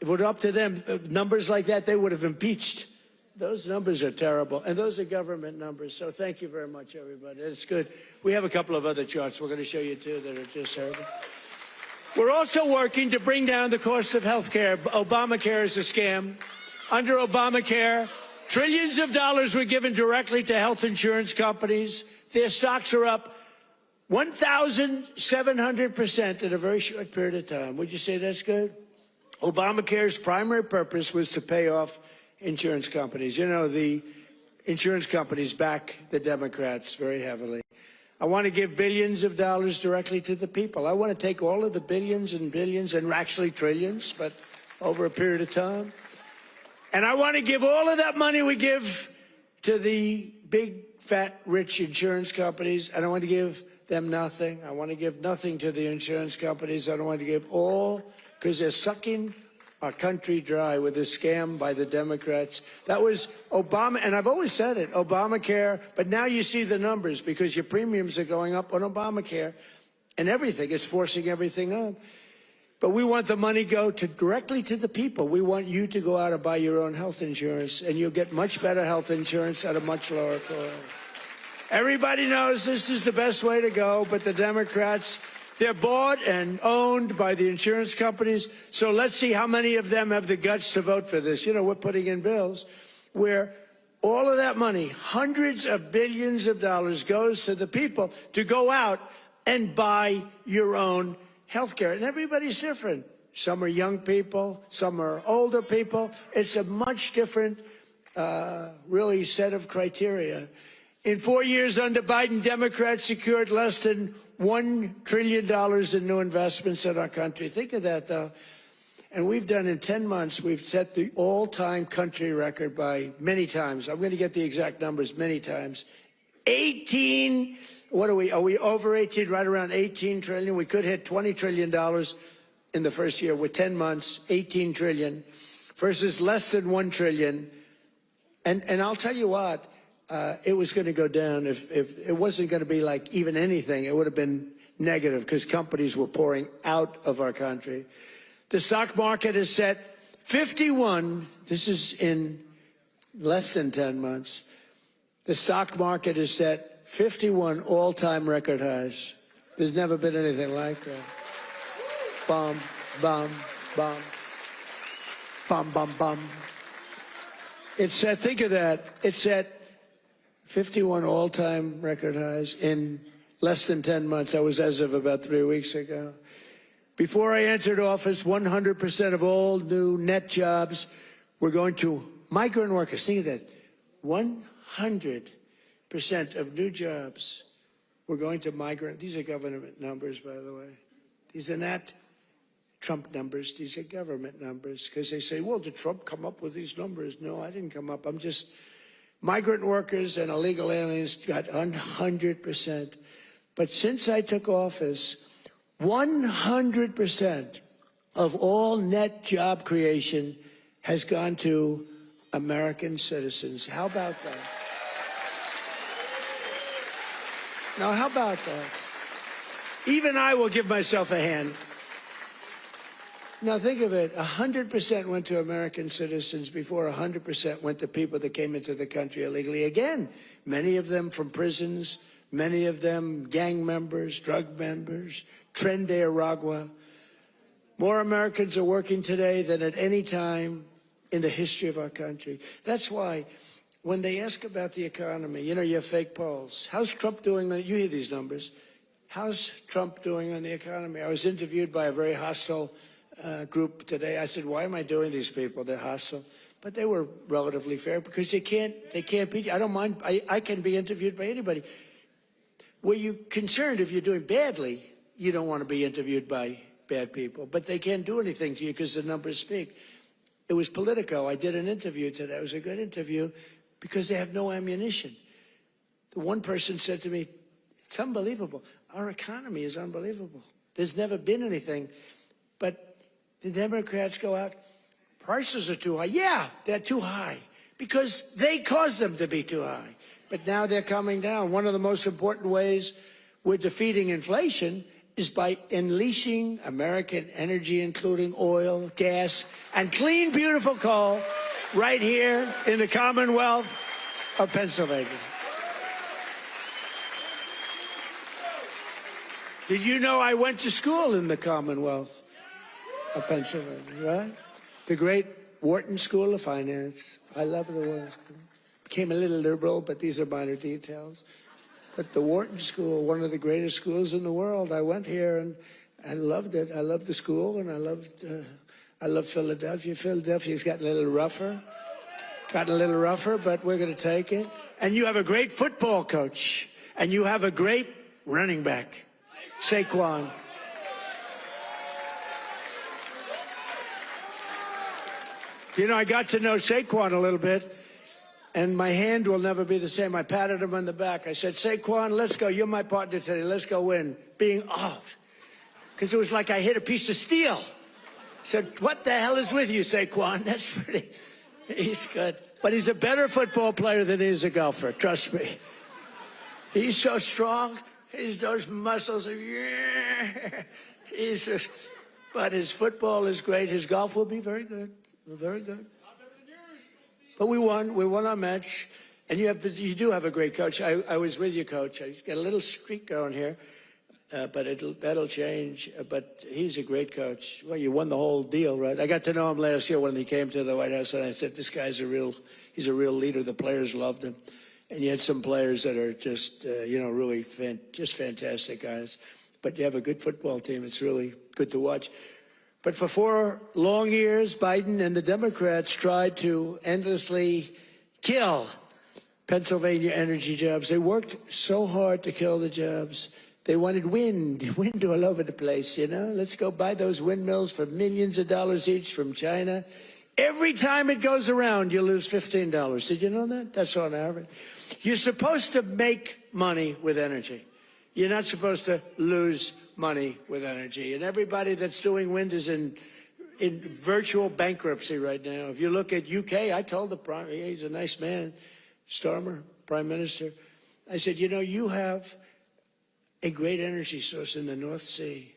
if it were up to them, numbers like that, they would have impeached. Those numbers are terrible, and those are government numbers. So thank you very much, everybody. It's good. We have a couple of other charts we're going to show you, too, that are just terrible. We're also working to bring down the cost of health care. Obamacare is a scam. Under Obamacare, trillions of dollars were given directly to health insurance companies. Their stocks are up 1,700% in a very short period of time. Would you say that's good? Obamacare's primary purpose was to pay off insurance companies. You know, the insurance companies back the Democrats very heavily. I want to give billions of dollars directly to the people. I want to take all of the billions and billions, and actually trillions, but over a period of time. And I want to give all of that money we give to the big, fat, rich insurance companies. I don't want to give them nothing. I want to give nothing to the insurance companies. I don't want to give all, because they're sucking our country dry with this scam by the Democrats. That was Obama, and I've always said it, Obamacare, but now you see the numbers because your premiums are going up on Obamacare and everything. It's forcing everything up. But we want the money go directly to the people. We want you to go out and buy your own health insurance, and you'll get much better health insurance at a much lower cost. Everybody knows this is the best way to go, but the Democrats, they're bought and owned by the insurance companies. So let's see how many of them have the guts to vote for this. You know, we're putting in bills where all of that money, hundreds of billions of dollars, goes to the people to go out and buy your own health care. And everybody's different. Some are young people, some are older people. It's a much different, really, set of criteria. In 4 years under Biden, Democrats secured less than $1 trillion in new investments in our country. Think of that, though. And we've done in 10 months, we've set the all-time country record by many times. I'm going to get the exact numbers many times. 18, what are we over 18, right around 18 trillion. We could hit $20 trillion in the first year with 10 months, 18 trillion versus less than 1 trillion. And I'll tell you what, it was going to go down if it wasn't going to be like even anything. It would have been negative because companies were pouring out of our country. The stock market is set 51. This is in less than 10 months. The stock market is set 51 all-time record highs. There's never been anything like that. Bum, bum, bum. Bum, bum, bum. It's set, think of that. It's set 51 all-time record highs in less than 10 months. That was as of about 3 weeks ago. Before I entered office, 100% of all new net jobs were going to migrant workers. Think of that. 100% of new jobs were going to migrant. These are government numbers, by the way. These are not Trump numbers. These are government numbers. Because they say, well, did Trump come up with these numbers? No, I didn't come up. I'm just migrant workers and illegal aliens got 100%. But since I took office, 100% of all net job creation has gone to American citizens. How about that? Now, how about that? Even I will give myself a hand. Now, think of it. 100% went to American citizens before 100% went to people that came into the country illegally. Again, many of them from prisons, many of them gang members, drug members, Tren de Aragua. More Americans are working today than at any time in the history of our country. That's why when they ask about the economy, you know, you have fake polls. How's Trump doing? You hear these numbers. How's Trump doing on the economy? I was interviewed by a very hostile group today. I said, why am I doing these people? They're hostile. But they were relatively fair because they can't beat you. I don't mind. I can be interviewed by anybody. Were you concerned if you're doing badly? You don't want to be interviewed by bad people, but they can't do anything to you because the numbers speak. It was Politico. I did an interview today. It was a good interview because they have no ammunition. The one person said to me, it's unbelievable. Our economy is unbelievable. There's never been anything. But the Democrats go out, prices are too high. Yeah, they're too high because they caused them to be too high. But now they're coming down. One of the most important ways we're defeating inflation is by unleashing American energy, including oil, gas, and clean, beautiful coal right here in the Commonwealth of Pennsylvania. Did you know I went to school in the Commonwealth of Pennsylvania, right? The great Wharton School of Finance. I love the Wharton School. Became a little liberal, but these are minor details. But the Wharton School, one of the greatest schools in the world. I went here and I loved it. I loved the school, and I love Philadelphia. Philadelphia's gotten a little rougher, but we're going to take it. And you have a great football coach, and you have a great running back, Saquon. You know, I got to know Saquon a little bit. And my hand will never be the same. I patted him on the back. I said, Saquon, let's go. You're my partner today. Let's go win. Being out. Because it was like I hit a piece of steel. I said, what the hell is with you, Saquon? That's pretty. He's good. But he's a better football player than he is a golfer. Trust me. He's so strong. Those muscles are, yeah. But his football is great. His golf will be very good. Very good. But we won our match, and you do have a great coach. I was with you, Coach. I got a little streak going here, but that'll change. But he's a great coach. Well, you won the whole deal, right? I got to know him last year when he came to the White House, and I said, this guy's he's a real leader. The players loved him, and you had some players that are just, really just fantastic guys. But you have a good football team. It's really good to watch. But for 4 long years, Biden and the Democrats tried to endlessly kill Pennsylvania energy jobs. They worked so hard to kill the jobs They wanted wind all over the place, you know? Let's go buy those windmills for millions of dollars each from China. Every time it goes around, you lose $15. Did you know that? That's on average. You're supposed to make money with energy. You're not supposed to lose money with energy. And everybody that's doing wind is in virtual bankruptcy right now. If you look at UK, I told the Prime, he's a nice man, Starmer, Prime Minister. I said, you know, you have a great energy source in the North Sea.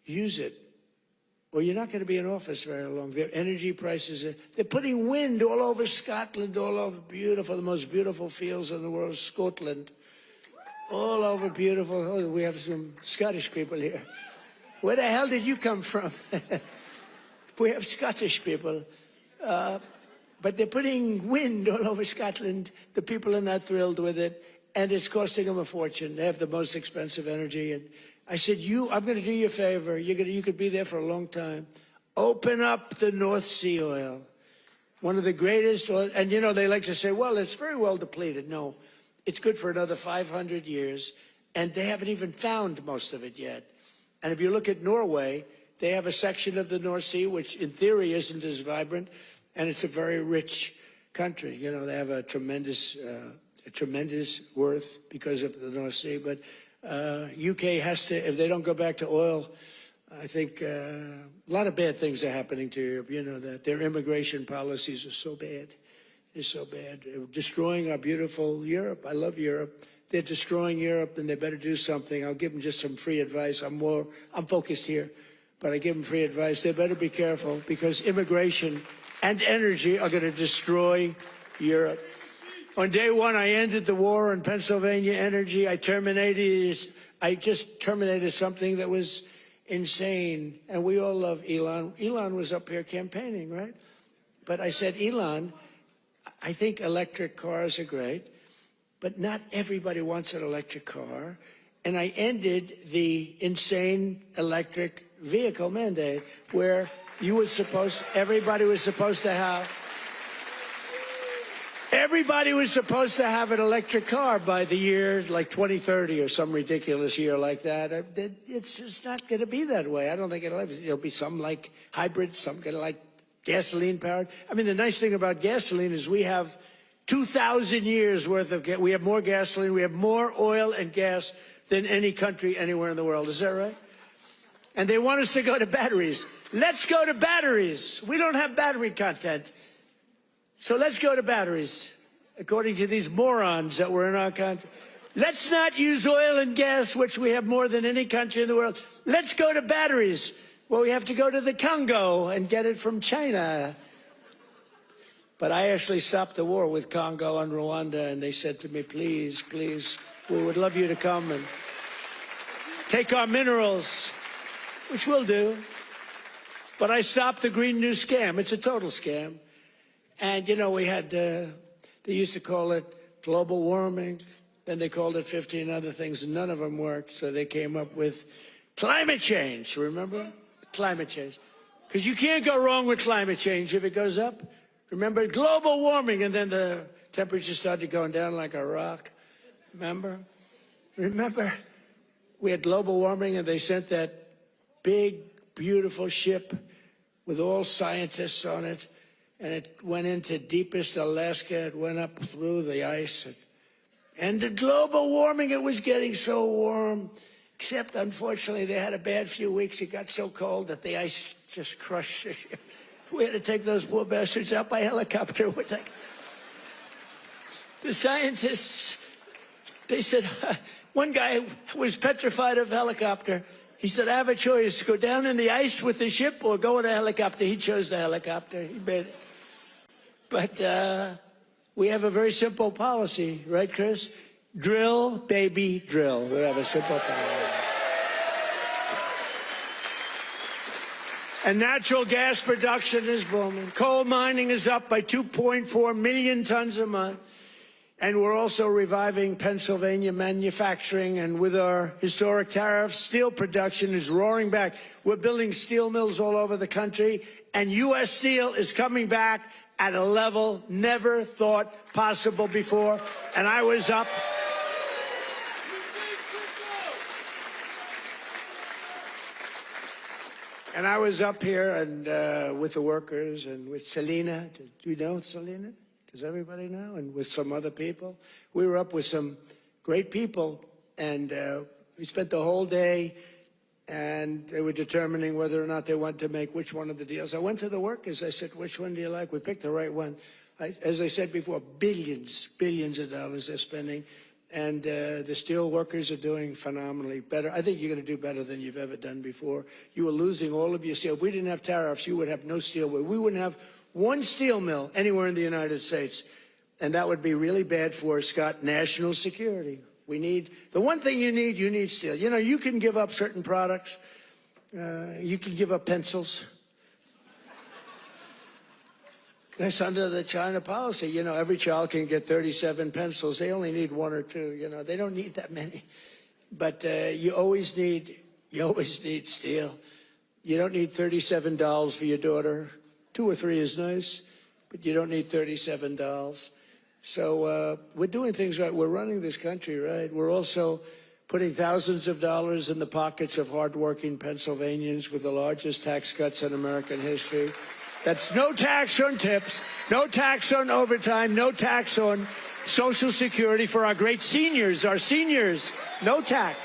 Use it, or you're not going to be in office very long. Their energy prices, they're putting wind all over Scotland, all over beautiful, the most beautiful fields in the world, Scotland. All over beautiful. Oh, we have some Scottish people here. Where the hell did you come from? We have Scottish people. But they're putting wind all over Scotland. The people are not thrilled with it. And it's costing them a fortune. They have the most expensive energy. And I said, I'm going to do you a favor. You could be there for a long time. Open up the North Sea oil. One of the greatest oil. And, you know, they like to say, well, it's very well depleted. No, it's good for another 500 years. And they haven't even found most of it yet. And if you look at Norway, they have a section of the North Sea, which in theory isn't as vibrant. And it's a very rich country. You know, they have a tremendous worth because of the North Sea. But UK has to, if they don't go back to oil, I think a lot of bad things are happening to Europe. You know that their immigration policies are so bad. They're so bad. They're destroying our beautiful Europe. I love Europe. They're destroying Europe, and they better do something. I'll give them just some free advice. I'm focused here, but I give them free advice. They better be careful because immigration and energy are going to destroy Europe. On day one, I ended the war on Pennsylvania energy. I just terminated something that was insane. And we all love Elon. Elon was up here campaigning, right? But I said, Elon, I think electric cars are great, but not everybody wants an electric car. And I ended the insane electric vehicle mandate where everybody was supposed to have an electric car by the year like 2030 or some ridiculous year like that. It's just not going to be that way. I don't think it'll be some like hybrids, some kind of like gasoline powered. I mean, the nice thing about gasoline is we have 2,000 years worth of we have more gasoline, we have more oil and gas than any country anywhere in the world. Is that right? And they want us to go to batteries. Let's go to batteries. We don't have battery content. So let's go to batteries, according to these morons that were in our country. Let's not use oil and gas, which we have more than any country in the world. Let's go to batteries. Well, we have to go to the Congo and get it from China. But I actually stopped the war with Congo and Rwanda, and they said to me, please, please, we would love you to come and take our minerals, which we'll do. But I stopped the Green New Scam. It's a total scam. And, you know, we had, they used to call it global warming. Then they called it 15 other things, and none of them worked. So they came up with climate change, remember? Climate change. Because you can't go wrong with climate change if it goes up. Remember, global warming, and then the temperature started going down like a rock. Remember? We had global warming, and they sent that big, beautiful ship with all scientists on it, and it went into deepest Alaska. It went up through the ice. And the global warming, it was getting so warm, except unfortunately they had a bad few weeks. It got so cold that the ice just crushed the ship. We had to take those poor bastards out by helicopter. The scientists, they said, one guy was petrified of helicopter. He said, I have a choice, go down in the ice with the ship or go in a helicopter. He chose the helicopter. He made it. But we have a very simple policy, right, Chris? Drill, baby, drill. We have a simple policy. And natural gas production is booming. Coal mining is up by 2.4 million tons a month. And we're also reviving Pennsylvania manufacturing. And with our historic tariffs, steel production is roaring back. We're building steel mills all over the country. And U.S. Steel is coming back at a level never thought possible before. And I was up. And I was up here and with the workers and with Selena. Do you know Selena? Does everybody know? And with some other people. We were up with some great people, and we spent the whole day, and they were determining whether or not they want to make which one of the deals. I went to the workers. I said, which one do you like? We picked the right one. As I said before, billions of dollars they're spending. And the steel workers are doing phenomenally better. I think you're going to do better than you've ever done before. You were losing all of your steel. If we didn't have tariffs, you would have no steel. We wouldn't have one steel mill anywhere in the United States. And that would be really bad for, Scott, national security. We need, the one thing you need steel. You know, you can give up certain products. You can give up pencils. That's under the China policy. You know, every child can get 37 pencils. They only need one or two. You know, they don't need that many. But you always need steel. You don't need $37 for your daughter. 2 or 3 is nice, but you don't need $37. So we're doing things right. We're running this country right. We're also putting thousands of dollars in the pockets of hardworking Pennsylvanians with the largest tax cuts in American history. That's no tax on tips, no tax on overtime, no tax on Social Security for our great seniors, no tax.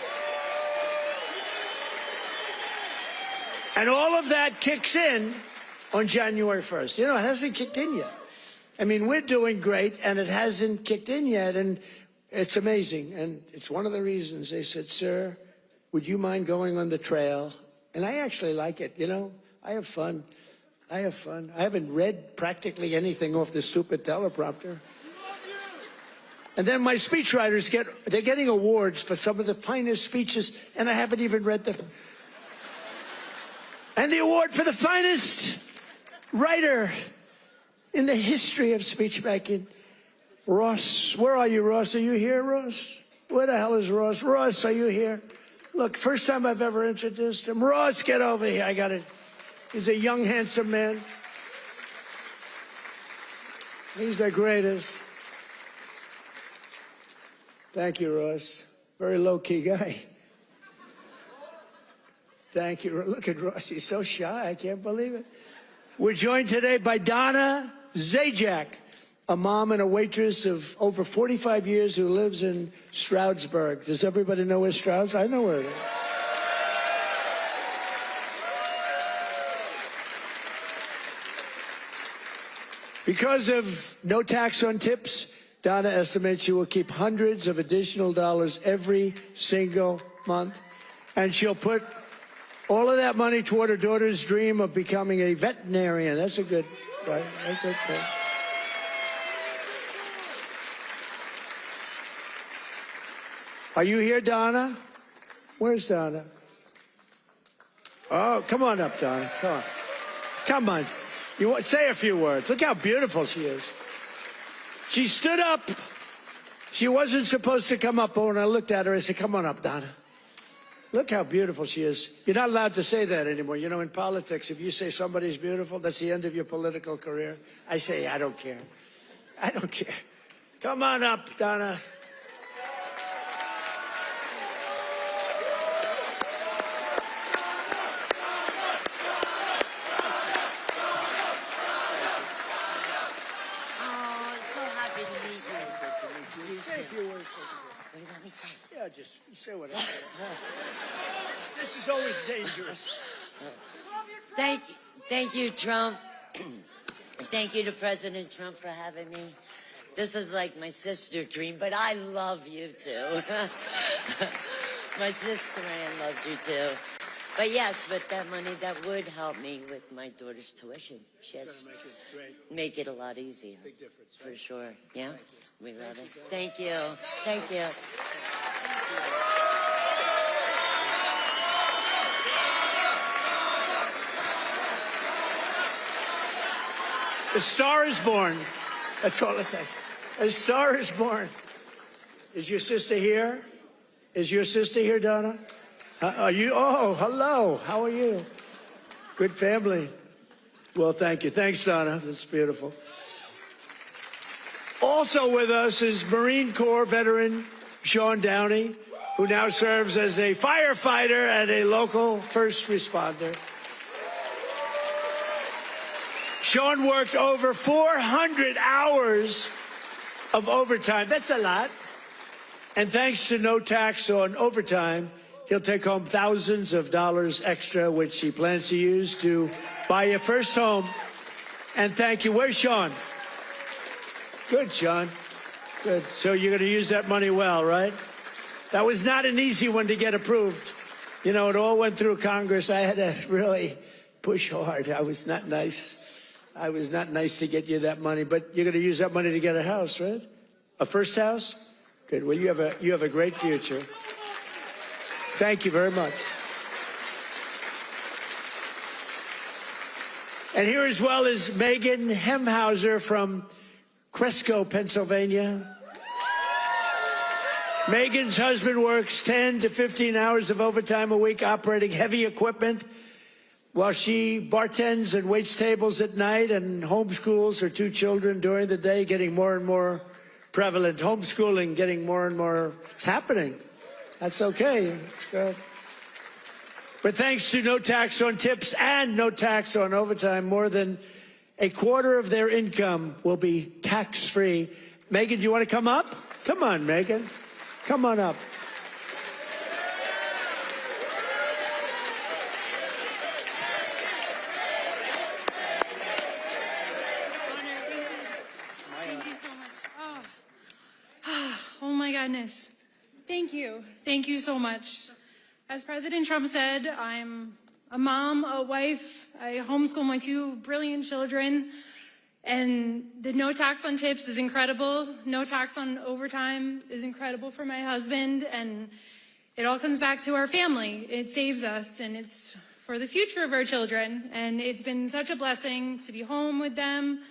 And all of that kicks in on January 1st. You know, it hasn't kicked in yet. I mean, we're doing great, and it hasn't kicked in yet, and it's amazing. And it's one of the reasons they said, sir, would you mind going on the trail? And I actually like it, you know. I have fun. I haven't read practically anything off the stupid teleprompter. And then my speechwriters they're getting awards for some of the finest speeches, and I haven't even read them. And the award for the finest writer in the history of speechmaking, Ross. Where are you, Ross? Are you here, Ross? Where the hell is Ross? Ross, are you here? Look, first time I've ever introduced him. Ross, get over here. I got it. He's a young, handsome man. He's the greatest. Thank you, Ross. Very low-key guy. Thank you. Look at Ross. He's so shy. I can't believe it. We're joined today by Donna Zajac, a mom and a waitress of over 45 years who lives in Stroudsburg. Does everybody know where Strouds? I know where it is. Because of no tax on tips, Donna estimates she will keep hundreds of additional dollars every single month. And she'll put all of that money toward her daughter's dream of becoming a veterinarian. That's a good, right? That's a good thing. Are you here, Donna? Where's Donna? Oh, come on up, Donna. Come on. Come on. You want, say a few words. Look how beautiful she is. She stood up. She wasn't supposed to come up, but when I looked at her, I said, come on up, Donna. Look how beautiful she is. You're not allowed to say that anymore. You know, in politics, if you say somebody's beautiful, that's the end of your political career. I say, I don't care. I don't care. Come on up, Donna. What do you want me to say? Yeah, just say whatever. This is always dangerous. Thank you, Trump. Thank you to President Trump for having me. This is like my sister dream, but I love you too. My sister Ann loved you too. But yes, but that money, that would help me with my daughter's tuition. Yes, make it a lot easier. Big difference. For sure. Yeah, we love it. Thank you. Thank you. A star is born. That's all I say. A star is born. Is your sister here? Is your sister here, Donna? Are you? Oh, hello. How are you? Good family. Well, thank you. Thanks, Donna. That's beautiful. Also with us is Marine Corps veteran Sean Downey, who now serves as a firefighter and a local first responder. Sean worked over 400 hours of overtime. That's a lot. And thanks to no tax on overtime, he'll take home thousands of dollars extra, which he plans to use to buy your first home. And thank you. Where's Sean? Good, Sean. Good. So you're going to use that money well, right? That was not an easy one to get approved. You know, it all went through Congress. I had to really push hard. I was not nice. I was not nice to get you that money, but you're going to use that money to get a house, right? A first house? Good. Well, you have a great future. Thank you very much. And here as well is Megan Hemhauser from Cresco, Pennsylvania. Megan's husband works 10 to 15 hours of overtime a week operating heavy equipment while she bartends and waits tables at night and homeschools her 2 children during the day, getting more and more prevalent. Homeschooling getting more and more. It's happening. That's okay. It's good. But thanks to no tax on tips and no tax on overtime, more than a quarter of their income will be tax-free. Megan, do you want to come up? Come on, Megan. Come on up. Thank you so much. Oh my goodness. Thank you. Thank you so much. As President Trump said, I'm a mom, a wife. I homeschool my 2 brilliant children. And the no tax on tips is incredible. No tax on overtime is incredible for my husband. And it all comes back to our family. It saves us, and it's for the future of our children. And it's been such a blessing to be home with them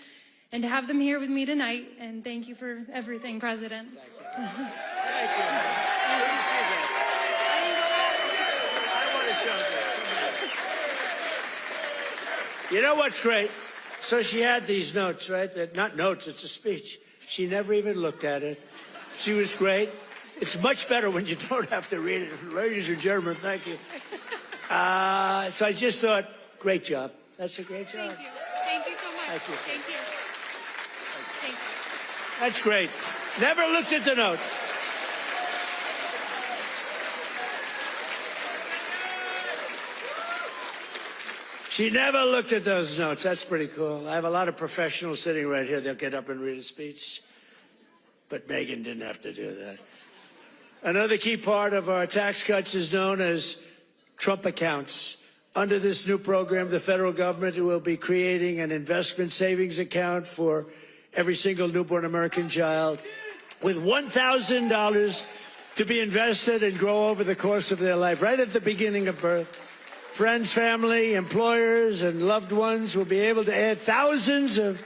and to have them here with me tonight. And thank you for everything, President. Thank you. Thank you. I want to show you. You know what's great? So she had these notes, right? Not notes, it's a speech. She never even looked at it. She was great. It's much better when you don't have to read it. Ladies and gentlemen, thank you. So I just thought, great job. That's a great job. Thank you. Thank you so much. Thank you. Thank you. Thank you. That's great. Never looked at the notes. She never looked at those notes. That's pretty cool. I have a lot of professionals sitting right here. They'll get up and read a speech. But Megan didn't have to do that. Another key part of our tax cuts is known as Trump accounts. Under this new program, the federal government will be creating an investment savings account for every single newborn American child with $1,000 to be invested and grow over the course of their life, right at the beginning of birth. Friends, family, employers, and loved ones will be able to add thousands of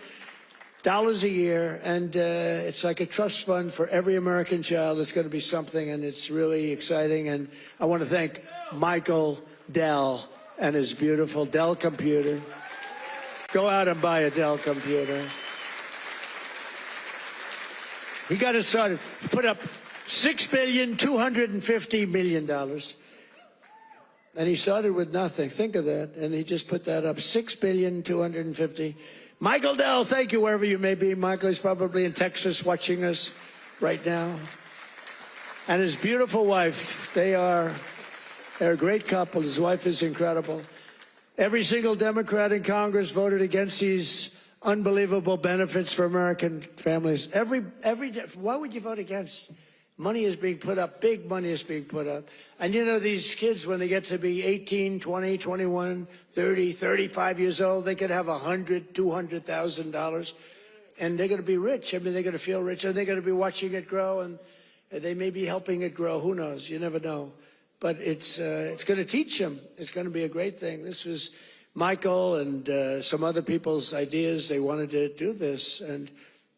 dollars a year, and it's like a trust fund for every American child. It's going to be something, and it's really exciting. And I want to thank Michael Dell and his beautiful Dell computer. Go out and buy a Dell computer. He got it started. He put up $6.25 billion. And he started with nothing. Think of that. And he just put that up. $6.25 Michael Dell, thank you wherever you may be. Michael is probably in Texas watching us right now. And his beautiful wife, they're a great couple. His wife is incredible. Every single Democrat in Congress voted against these unbelievable benefits for American families. Why would you vote against? Money is being put up. Big money is being put up. And you know, these kids, when they get to be 18, 20, 21, 30, 35 years old, they could have $100,000, $200,000. And they're going to be rich. I mean, they're going to feel rich. And they're going to be watching it grow. And they may be helping it grow. Who knows? You never know. But it's going to teach them. It's going to be a great thing. This was Michael and some other people's ideas. They wanted to do this. And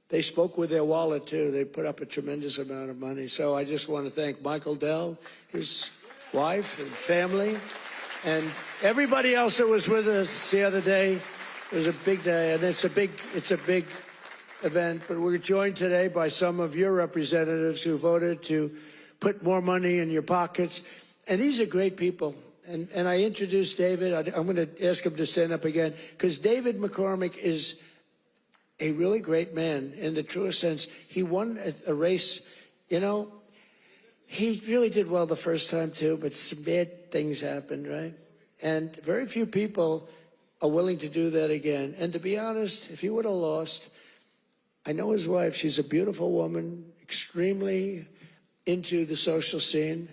they spoke with their wallet, too. They put up a tremendous amount of money. So I just want to thank Michael Dell, his wife and family, and everybody else that was with us the other day. It was a big day, and it's a big event. But we're joined today by some of your representatives who voted to put more money in your pockets. And these are great people. and I introduced David. I'm going to ask him to stand up again, because David McCormick is a really great man in the truest sense. He won a race, you know. He really did well the first time, too, but some bad things happened, right? And very few people are willing to do that again. And to be honest, if he would have lost, I know his wife. She's a beautiful woman, extremely into the social scene,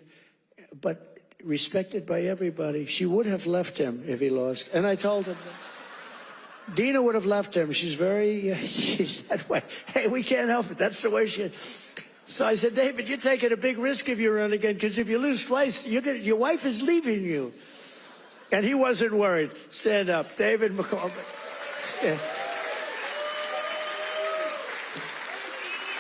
but respected by everybody. She would have left him if he lost. And I told him that. Dina would have left him. She's that way. Hey, we can't help it. That's the way she is. So I said, David, you're taking a big risk if you run again, because if you lose twice, your wife is leaving you. And he wasn't worried. Stand up. David McCormick. Yeah.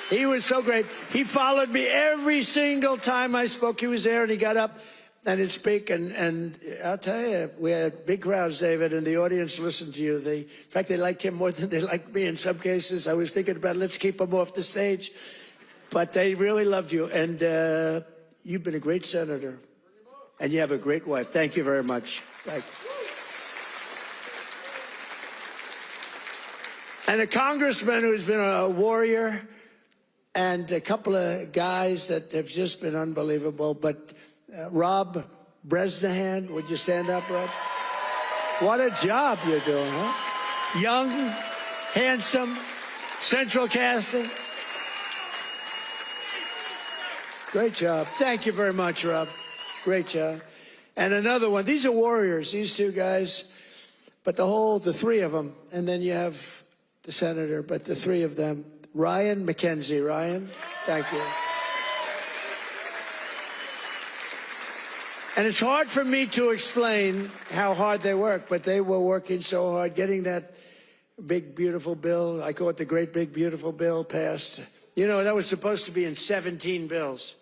He was so great. He followed me every single time I spoke. He was there, and he got up and he'd speak. And I'll tell you, we had big crowds, David, and the audience listened to you. In fact, they liked him more than they liked me in some cases. I was thinking about, let's keep him off the stage. But they really loved you, and you've been a great senator, and you have a great wife. Thank you very much. Thank you. And a congressman who's been a warrior, and a couple of guys that have just been unbelievable. But Rob Bresnahan, would you stand up, Rob? What a job you're doing, huh? Young, handsome, central casting. Great job. Thank you very much, Rob. Great job. And another one. These are warriors, these two guys. But the three of them. And then you have the senator, but the three of them. Ryan McKenzie. Ryan, thank you. And it's hard for me to explain how hard they work, but they were working so hard getting that big, beautiful bill. I call it the great, big, beautiful bill passed. You know, that was supposed to be in 17 bills.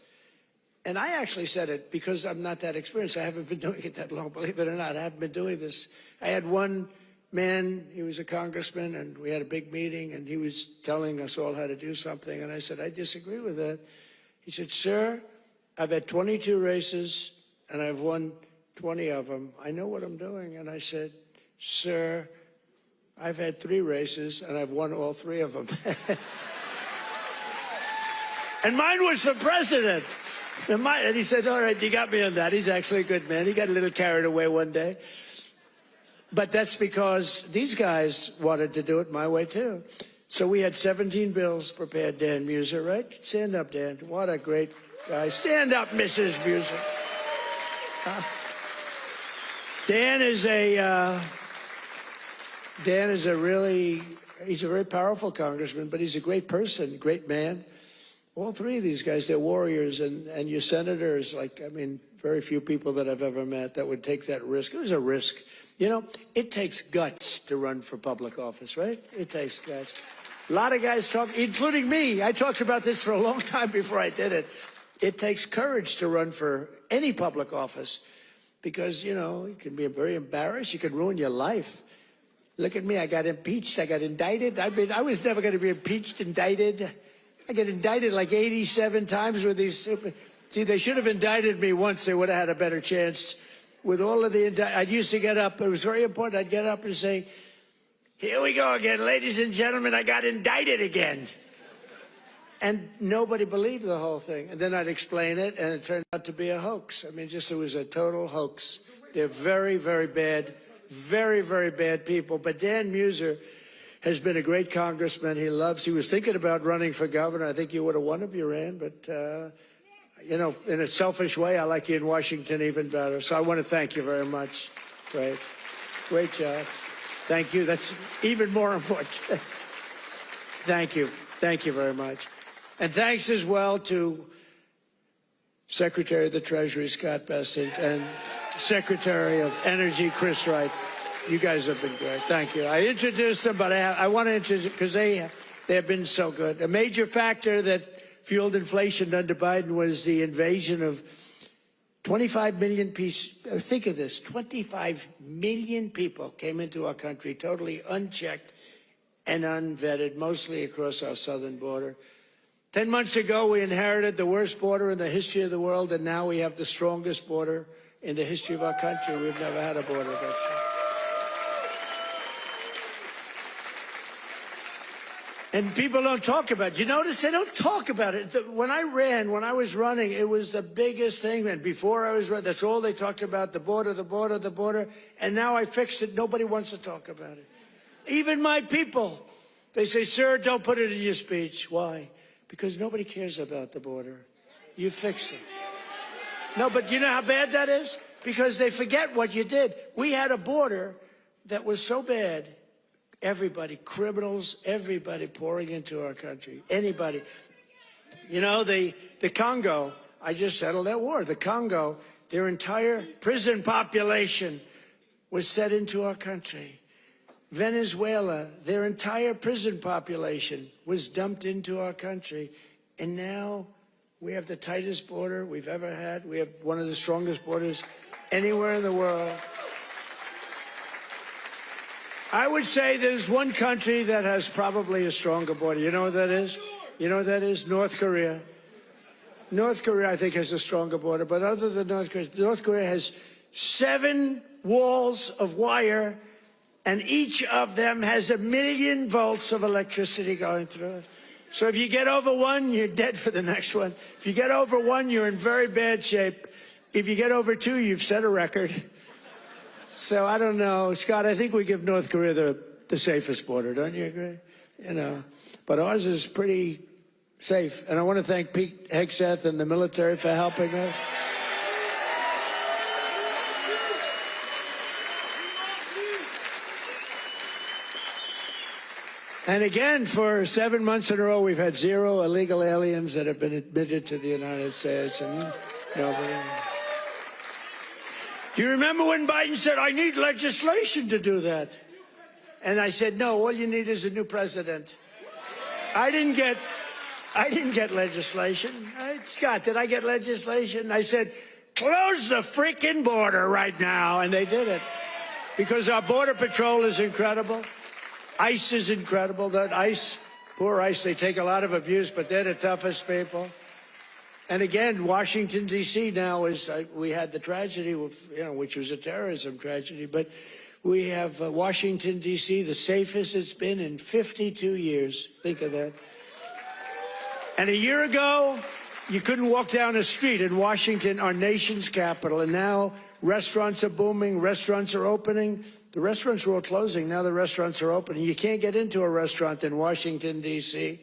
And I actually said it because I'm not that experienced. I haven't been doing it that long, believe it or not. I haven't been doing this. I had one man, he was a congressman, and we had a big meeting, and he was telling us all how to do something. And I said, I disagree with that. He said, sir, I've had 22 races, and I've won 20 of them. I know what I'm doing. And I said, sir, I've had 3 races, and I've won all 3 of them. And mine was for president. And he said, all right, you got me on that. He's actually a good man. He got a little carried away one day. But that's because these guys wanted to do it my way, too. So we had 17 bills prepared. Dan Muser, right? Stand up, Dan. What a great guy. Stand up, Mrs. Muser. Dan is he's a very powerful congressman, but he's a great person, great man. All 3 of these guys, they're warriors, and your senators, very few people that I've ever met that would take that risk. It was a risk. You know, it takes guts to run for public office, right? It takes guts. A lot of guys talk, including me. I talked about this for a long time before I did it. It takes courage to run for any public office because, you know, you can be very embarrassed. You can ruin your life. Look at me. I got impeached. I got indicted. I was never going to be impeached, indicted. I get indicted like 87 times with these stupid... See, they should have indicted me once. They would have had a better chance. With all of the... I used to get up. It was very important. I'd get up and say, here we go again. Ladies and gentlemen, I got indicted again. And nobody believed the whole thing. And then I'd explain it, and it turned out to be a hoax. I mean, just it was a total hoax. They're very, very bad, very, very bad people. But Dan Muser has been a great congressman. He was thinking about running for governor. I think you would have won if you ran, but, you know, in a selfish way, I like you in Washington even better. So I want to thank you very much. Great. Great job. Thank you. That's even more important. Thank you. Thank you very much. And thanks as well to Secretary of the Treasury, Scott Bessent, and Secretary of Energy, Chris Wright. You guys have been great. Thank you. I introduced them, but I want to introduce because they have been so good. A major factor that fueled inflation under Biden was the invasion of 25 million people. Think of this. 25 million people came into our country totally unchecked and unvetted, mostly across our southern border. 10 months ago, we inherited the worst border in the history of the world, and now we have the strongest border in the history of our country, we've never had a border that strong. And people don't talk about it. You notice they don't talk about it. When I was running, it was the biggest thing. And before I was running, that's all they talked about, the border, the border, the border. And now I fixed it. Nobody wants to talk about it. Even my people. They say, sir, don't put it in your speech. Why? Because nobody cares about the border. You fixed it. No, but you know how bad that is? Because they forget what you did. We had a border that was so bad. Everybody, criminals, everybody pouring into our country. Anybody. You know, the Congo, I just settled that war. The Congo, their entire prison population was set into our country. Venezuela, their entire prison population was dumped into our country. And now we have the tightest border we've ever had. We have one of the strongest borders anywhere in the world. I would say there's one country that has probably a stronger border. You know what that is? You know what that is? North Korea. North Korea, I think, has a stronger border. But other than North Korea has 7 walls of wire, and each of them has 1 million volts of electricity going through it. So if you get over one, you're dead for the next one. If you get over one, you're in very bad shape. If you get over 2, you've set a record. So I don't know, Scott, I think we give North Korea the safest border, don't you agree? You know, but ours is pretty safe. And I want to thank Pete Hegseth and the military for helping us. And again, for 7 months in a row, we've had 0 illegal aliens that have been admitted to the United States, and nobody. Do you remember when Biden said, I need legislation to do that? And I said, no, all you need is a new president. I didn't get legislation. Scott, did I get legislation? I said, close the freaking border right now. And they did it. Because our Border Patrol is incredible. ICE is incredible. That ICE, poor ICE, they take a lot of abuse, but they're the toughest people. And again, Washington, D.C. now is, we had the tragedy, which was a terrorism tragedy, but we have Washington, D.C., the safest it's been in 52 years. Think of that. And a year ago, you couldn't walk down a street in Washington, our nation's capital, and now restaurants are booming, restaurants are opening. The restaurants were all closing, now the restaurants are opening. You can't get into a restaurant in Washington, D.C.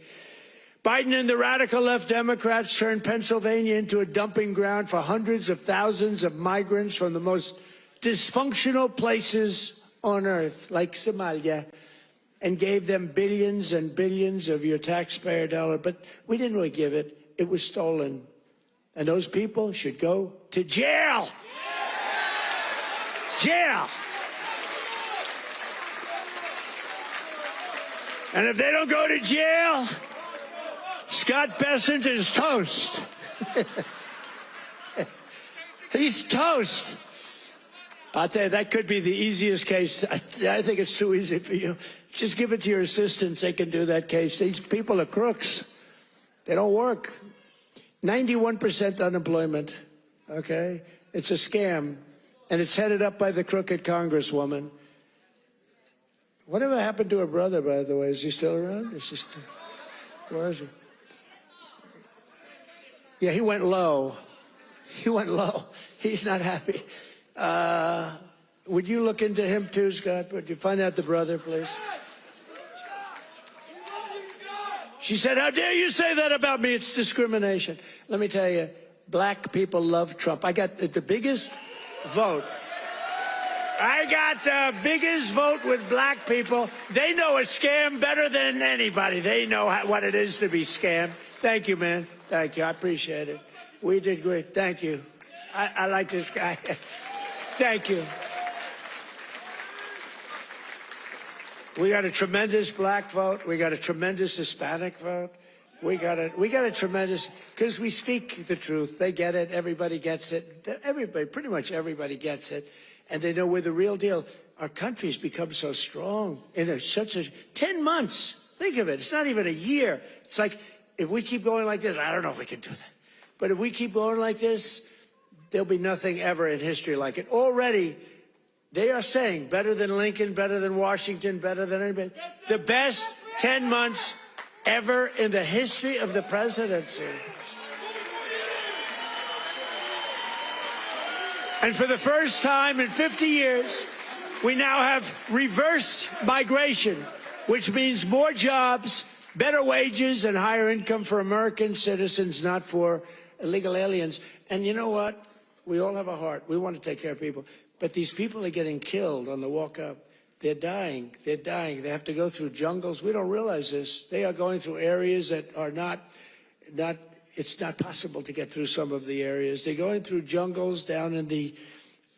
Biden and the radical left Democrats turned Pennsylvania into a dumping ground for hundreds of thousands of migrants from the most dysfunctional places on earth, like Somalia, and gave them billions and billions of your taxpayer dollar. But we didn't really give it. It was stolen. And those people should go to jail. Jail. And if they don't go to jail, Scott Bessent is toast. He's toast. I'll tell you, that could be the easiest case. I think it's too easy for you. Just give it to your assistants. They can do that case. These people are crooks. They don't work. 91% unemployment, okay? It's a scam, and it's headed up by the crooked Congresswoman. Whatever happened to her brother, by the way? Is he still around? Where is he? Yeah, he went low. He went low. He's not happy. Would you look into him too, Scott? Would you find out the brother, please? She said, how dare you say that about me? It's discrimination. Let me tell you, black people love Trump. I got the biggest vote. I got the biggest vote with black people. They know a scam better than anybody. They know what it is to be scammed. Thank you, man. Thank you. I appreciate it. We did great. Thank you. I like this guy. Thank you. We got a tremendous black vote. We got a tremendous Hispanic vote. We got a tremendous, because we speak the truth. They get it. Everybody gets it. Everybody, pretty much everybody gets it. And they know we're the real deal. Our country's become so strong in such a 10 months. Think of it. It's not even a year. It's like, if we keep going like this, I don't know if we can do that. But if we keep going like this, there'll be nothing ever in history like it. Already, they are saying better than Lincoln, better than Washington, better than anybody. The best 10 months ever in the history of the presidency. And for the first time in 50 years, we now have reverse migration, which means more jobs, better wages, and higher income for American citizens, not for illegal aliens. And you know what? We all have a heart. We want to take care of people. But these people are getting killed on the walk up. They're dying. They're dying. They have to go through jungles. We don't realize this. They are going through areas that are it's not possible to get through some of the areas. They're going through jungles down in the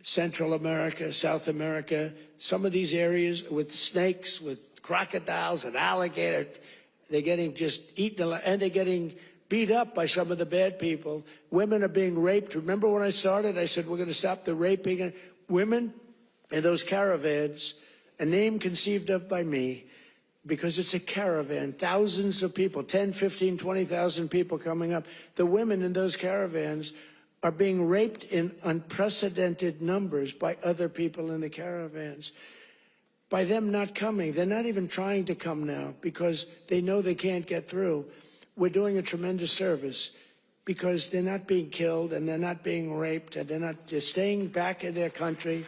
Central America, South America, some of these areas with snakes, with crocodiles and alligators. They're getting just eaten, and they're getting beat up by some of the bad people. Women are being raped. Remember when I started, I said, we're going to stop the raping. Women in those caravans, a name conceived of by me, because it's a caravan, thousands of people, 10, 15, 20,000 people coming up. The women in those caravans are being raped in unprecedented numbers by other people in the caravans. By them not coming, they're not even trying to come now because they know they can't get through. We're doing a tremendous service because they're not being killed and they're not being raped and they're staying back in their country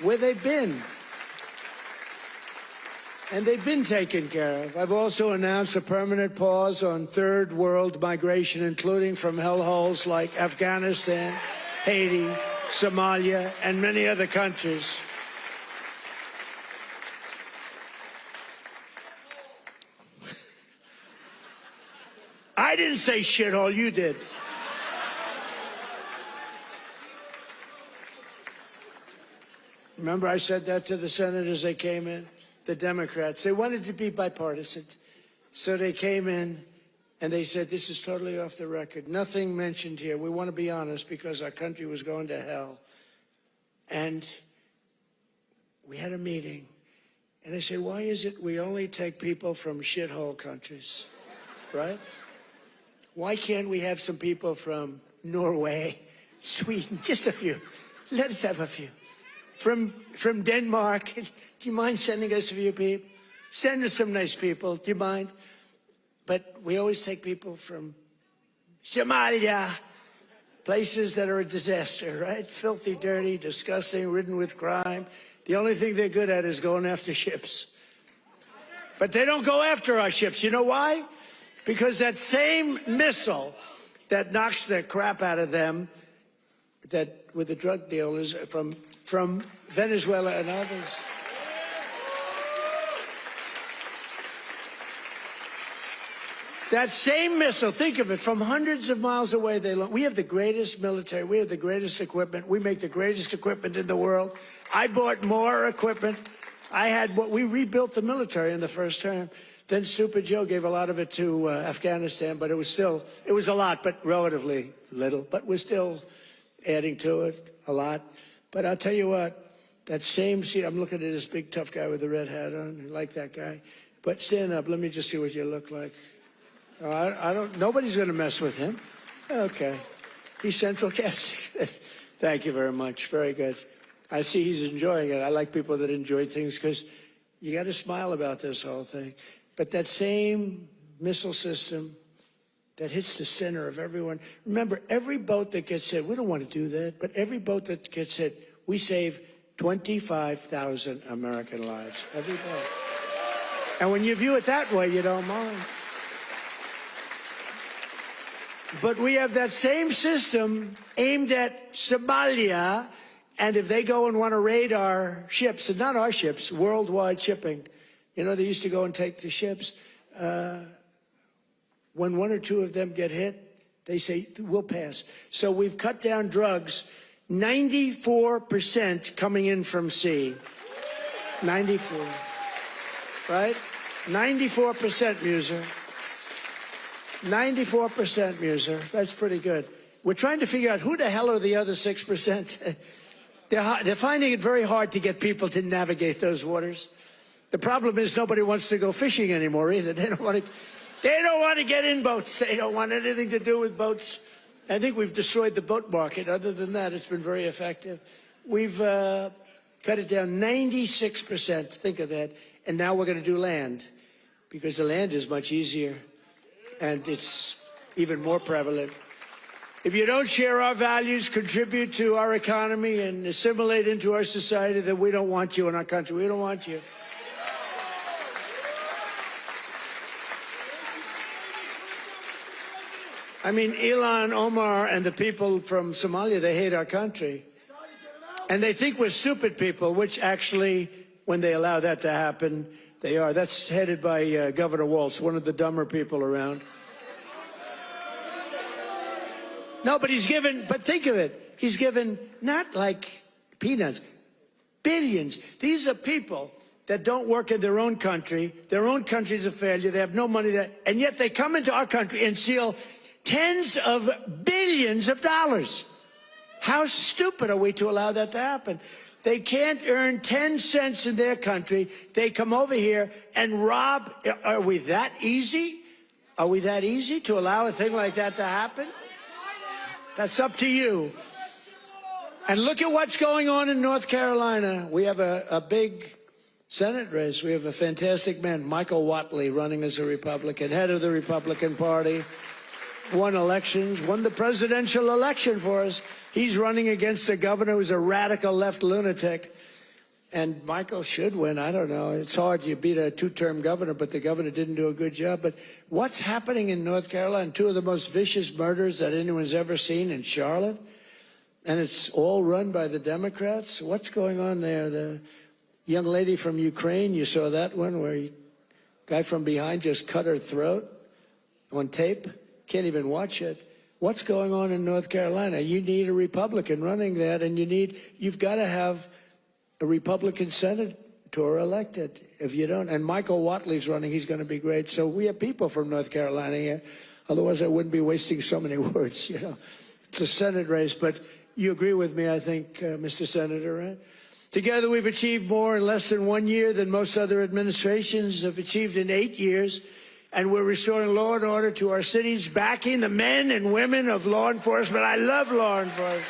where they've been. And they've been taken care of. I've also announced a permanent pause on third world migration, including from hellholes like Afghanistan, Haiti, Somalia, and many other countries. I didn't say shithole, you did. Remember I said that to the senators they came in? The Democrats. They wanted to be bipartisan. So they came in and they said, this is totally off the record. Nothing mentioned here. We want to be honest because our country was going to hell. And we had a meeting. And I said, why is it we only take people from shithole countries, right? Why can't we have some people from Norway, Sweden, just a few? Let us have a few. From Denmark, do you mind sending us a few people? Send us some nice people, do you mind? But we always take people from Somalia, places that are a disaster, right? Filthy, dirty, disgusting, ridden with crime. The only thing they're good at is going after ships. But they don't go after our ships. You know why? Because that same missile that knocks the crap out of them, that with the drug dealers from Venezuela and others. That same missile, think of it, from hundreds of miles away, we have the greatest military, we have the greatest equipment, we make the greatest equipment in the world. I bought more equipment. We rebuilt the military in the first term. Then Stupid Joe gave a lot of it to Afghanistan, but it was a lot, but relatively little. But we're still adding to it a lot. But I'll tell you what, that same seat, I'm looking at this big tough guy with the red hat on. I like that guy. But stand up, let me just see what you look like. Nobody's going to mess with him. Okay. He's central casting. Thank you very much. Very good. I see he's enjoying it. I like people that enjoy things because you got to smile about this whole thing. But that same missile system that hits the center of everyone. Remember, every boat that gets hit, we don't want to do that, but every boat that gets hit, we save 25,000 American lives. Every boat. And when you view it that way, you don't mind. But we have that same system aimed at Somalia, and if they go and want to raid our ships, and not our ships, worldwide shipping, you know, they used to go and take the ships. When one or two of them get hit, they say, we'll pass. So we've cut down drugs, 94% coming in from sea. 94, right? 94%, Muser. 94%, Muser. That's pretty good. We're trying to figure out who the hell are the other 6%. They're finding it very hard to get people to navigate those waters. The problem is nobody wants to go fishing anymore either. They don't want to get in boats. They don't want anything to do with boats. I think we've destroyed the boat market. Other than that, it's been very effective. We've cut it down 96%. Think of that. And now we're going to do land, because the land is much easier and it's even more prevalent. If you don't share our values, contribute to our economy, and assimilate into our society, then we don't want you in our country. We don't want you. I mean, Ilhan Omar and the people from Somalia, they hate our country. And they think we're stupid people, which actually, when they allow that to happen, they are. That's headed by Governor Walz, one of the dumber people around. No, but think of it. He's given not like peanuts, billions. These are people that don't work in their own country. Their own country's a failure. They have no money there. And yet they come into our country and steal tens of billions of dollars. How stupid are we to allow that to happen? They can't earn 10 cents in their country. They come over here and rob. Are we that easy? Are we that easy to allow a thing like that to happen? That's up to you. And look at what's going on in North Carolina. We have a big Senate race. We have a fantastic man, Michael Whatley, running as a Republican, head of the Republican Party. Won elections, won the presidential election for us. He's running against a governor who's a radical left lunatic. And Michael should win. I don't know. It's hard. You beat a two-term governor, but the governor didn't do a good job. But what's happening in North Carolina? Two of the most vicious murders that anyone's ever seen in Charlotte. And it's all run by the Democrats. What's going on there? The young lady from Ukraine, you saw that one where a guy from behind just cut her throat on tape. Can't even watch it. What's going on in North Carolina? You need a Republican running that, and you've got to have a Republican senator elected. If you don't, and Michael Whatley's running, he's going to be great. So we have people from North Carolina here. Otherwise, I wouldn't be wasting so many words. You know, it's a Senate race, but you agree with me, I think, Mr. Senator, right? Together, we've achieved more in less than 1 year than most other administrations have achieved in 8 years. And we're restoring law and order to our cities, backing the men and women of law enforcement. I love law enforcement.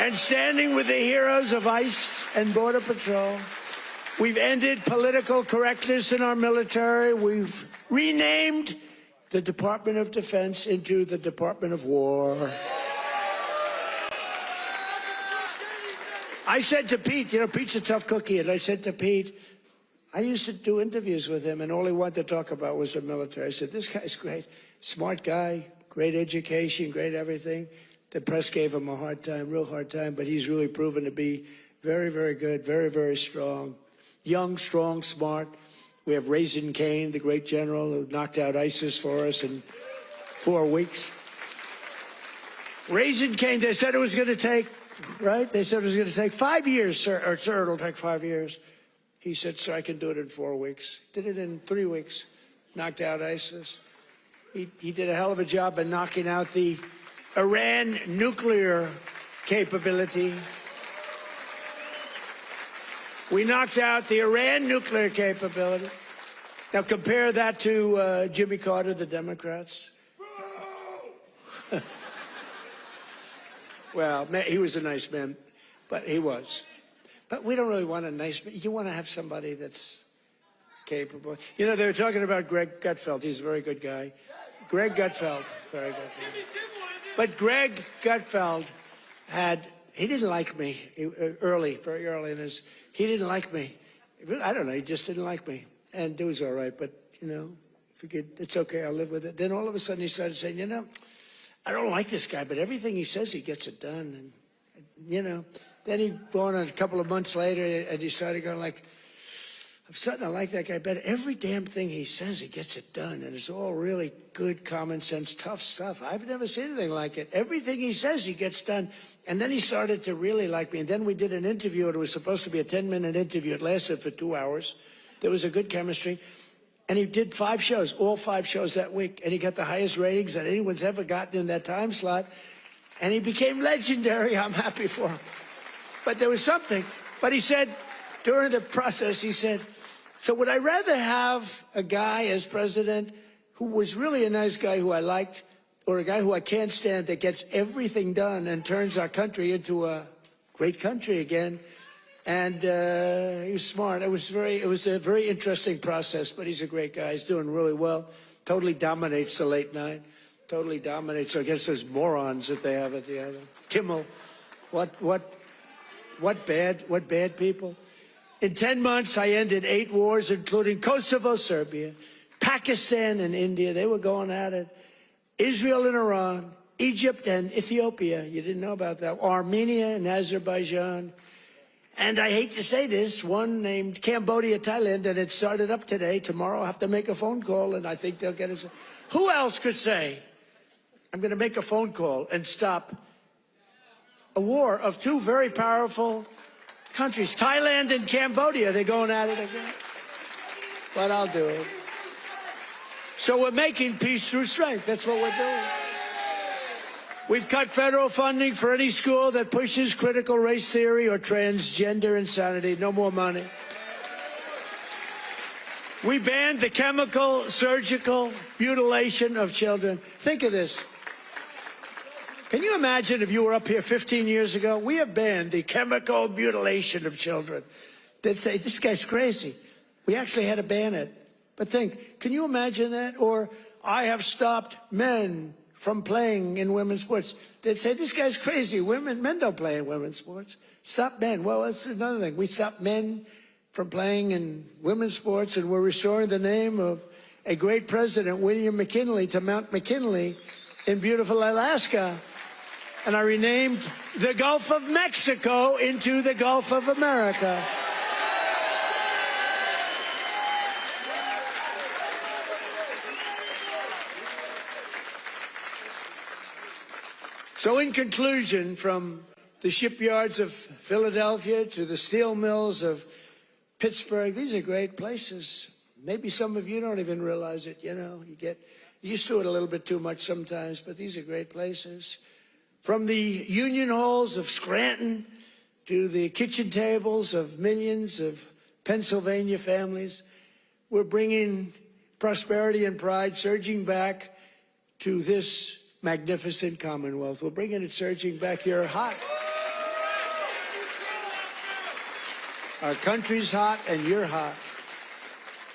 And standing with the heroes of ICE and Border Patrol. We've ended political correctness in our military. We've renamed the Department of Defense into the Department of War. I said to Pete, you know, Pete's a tough cookie, and I said to Pete, I used to do interviews with him, and all he wanted to talk about was the military. I said, this guy's great, smart guy, great education, great everything. The press gave him a hard time, real hard time, but he's really proven to be very, very good, very, very strong. Young, strong, smart. We have Raisin Cain, the great general who knocked out ISIS for us in 4 weeks. Raisin Cain, they said it was going to take, right? They said it was going to take 5 years, sir. Or, sir, it'll take 5 years. He said, sir, I can do it in 4 weeks. Did it in 3 weeks. Knocked out ISIS. He did a hell of a job in knocking out the Iran nuclear capability. We knocked out the Iran nuclear capability. Now compare that to Jimmy Carter, the Democrats. Well, he was a nice man, but he was. But we don't really want a nice man. You want to have somebody that's capable. You know, they were talking about Greg Gutfeld. He's a very good guy. Greg Gutfeld, very good guy. But Greg Gutfeld he didn't like me very early in his, he didn't like me. I don't know, he just didn't like me. And it was all right, but, you know, it's okay, I'll live with it. Then all of a sudden he started saying, you know, I don't like this guy, but everything he says, he gets it done. And, you know, then he went on a couple of months later and he started going like, I'm starting to like that guy better. Every damn thing he says, he gets it done. And it's all really good, common sense, tough stuff. I've never seen anything like it. Everything he says, he gets done. And then he started to really like me. And then we did an interview. It was supposed to be a 10-minute interview. It lasted for 2 hours. There was a good chemistry. And he did 5 shows, all 5 shows that week. And he got the highest ratings that anyone's ever gotten in that time slot. And he became legendary. I'm happy for him. But there was something. But he said, during the process, he said, so would I rather have a guy as president who was really a nice guy who I liked, or a guy who I can't stand that gets everything done and turns our country into a great country again. And he was smart. It was a very interesting process, but he's a great guy. He's doing really well. Totally dominates the late night. Totally dominates against those morons that they have at the other. Kimmel, what bad people. In 10 months, I ended 8 wars, including Kosovo, Serbia, Pakistan and India. They were going at it. Israel and Iran, Egypt and Ethiopia. You didn't know about that. Armenia and Azerbaijan. And I hate to say this, one named Cambodia, Thailand, and it started up today. Tomorrow I'll have to make a phone call, and I think they'll get it. Who else could say, I'm going to make a phone call and stop a war of 2 very powerful countries? Thailand and Cambodia, they're going at it again. But I'll do it. So we're making peace through strength. That's what we're doing. We've cut federal funding for any school that pushes critical race theory or transgender insanity. No more money. We banned the chemical, surgical mutilation of children. Think of this. Can you imagine if you were up here 15 years ago? We have banned the chemical mutilation of children. They'd say, this guy's crazy. We actually had to ban it. But think, can you imagine that? Or I have stopped men from playing in women's sports. They'd say, this guy's crazy. Men don't play in women's sports. Stop men. Well, that's another thing. We stopped men from playing in women's sports, and we're restoring the name of a great president, William McKinley, to Mount McKinley in beautiful Alaska. And I renamed the Gulf of Mexico into the Gulf of America. So in conclusion, from the shipyards of Philadelphia to the steel mills of Pittsburgh, these are great places. Maybe some of you don't even realize it, you know. You get used to it a little bit too much sometimes, but these are great places. From the union halls of Scranton to the kitchen tables of millions of Pennsylvania families, we're bringing prosperity and pride surging back to this magnificent Commonwealth. We're bringing it surging back here hot. Our country's hot and you're hot.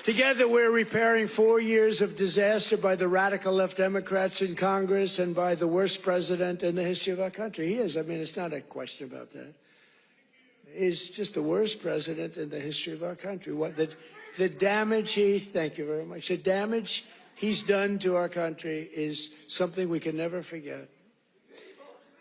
Together we're repairing 4 years of disaster by the radical left Democrats in Congress and by the worst president in the history of our country. He is. I mean, it's not a question about that. He's just the worst president in the history of our country. The damage thank you very much. The damage he's done to our country is something we can never forget.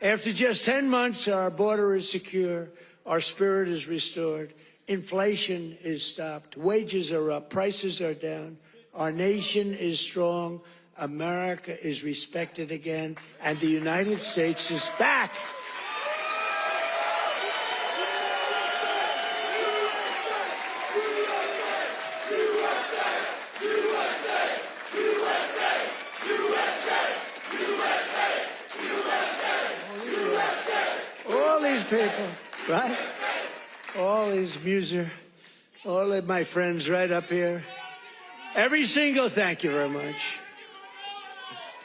After just 10 months, our border is secure, our spirit is restored, inflation is stopped, wages are up, prices are down, our nation is strong, America is respected again, and the United States is back. People, right? All these all of my friends right up here. Every single, thank you very much.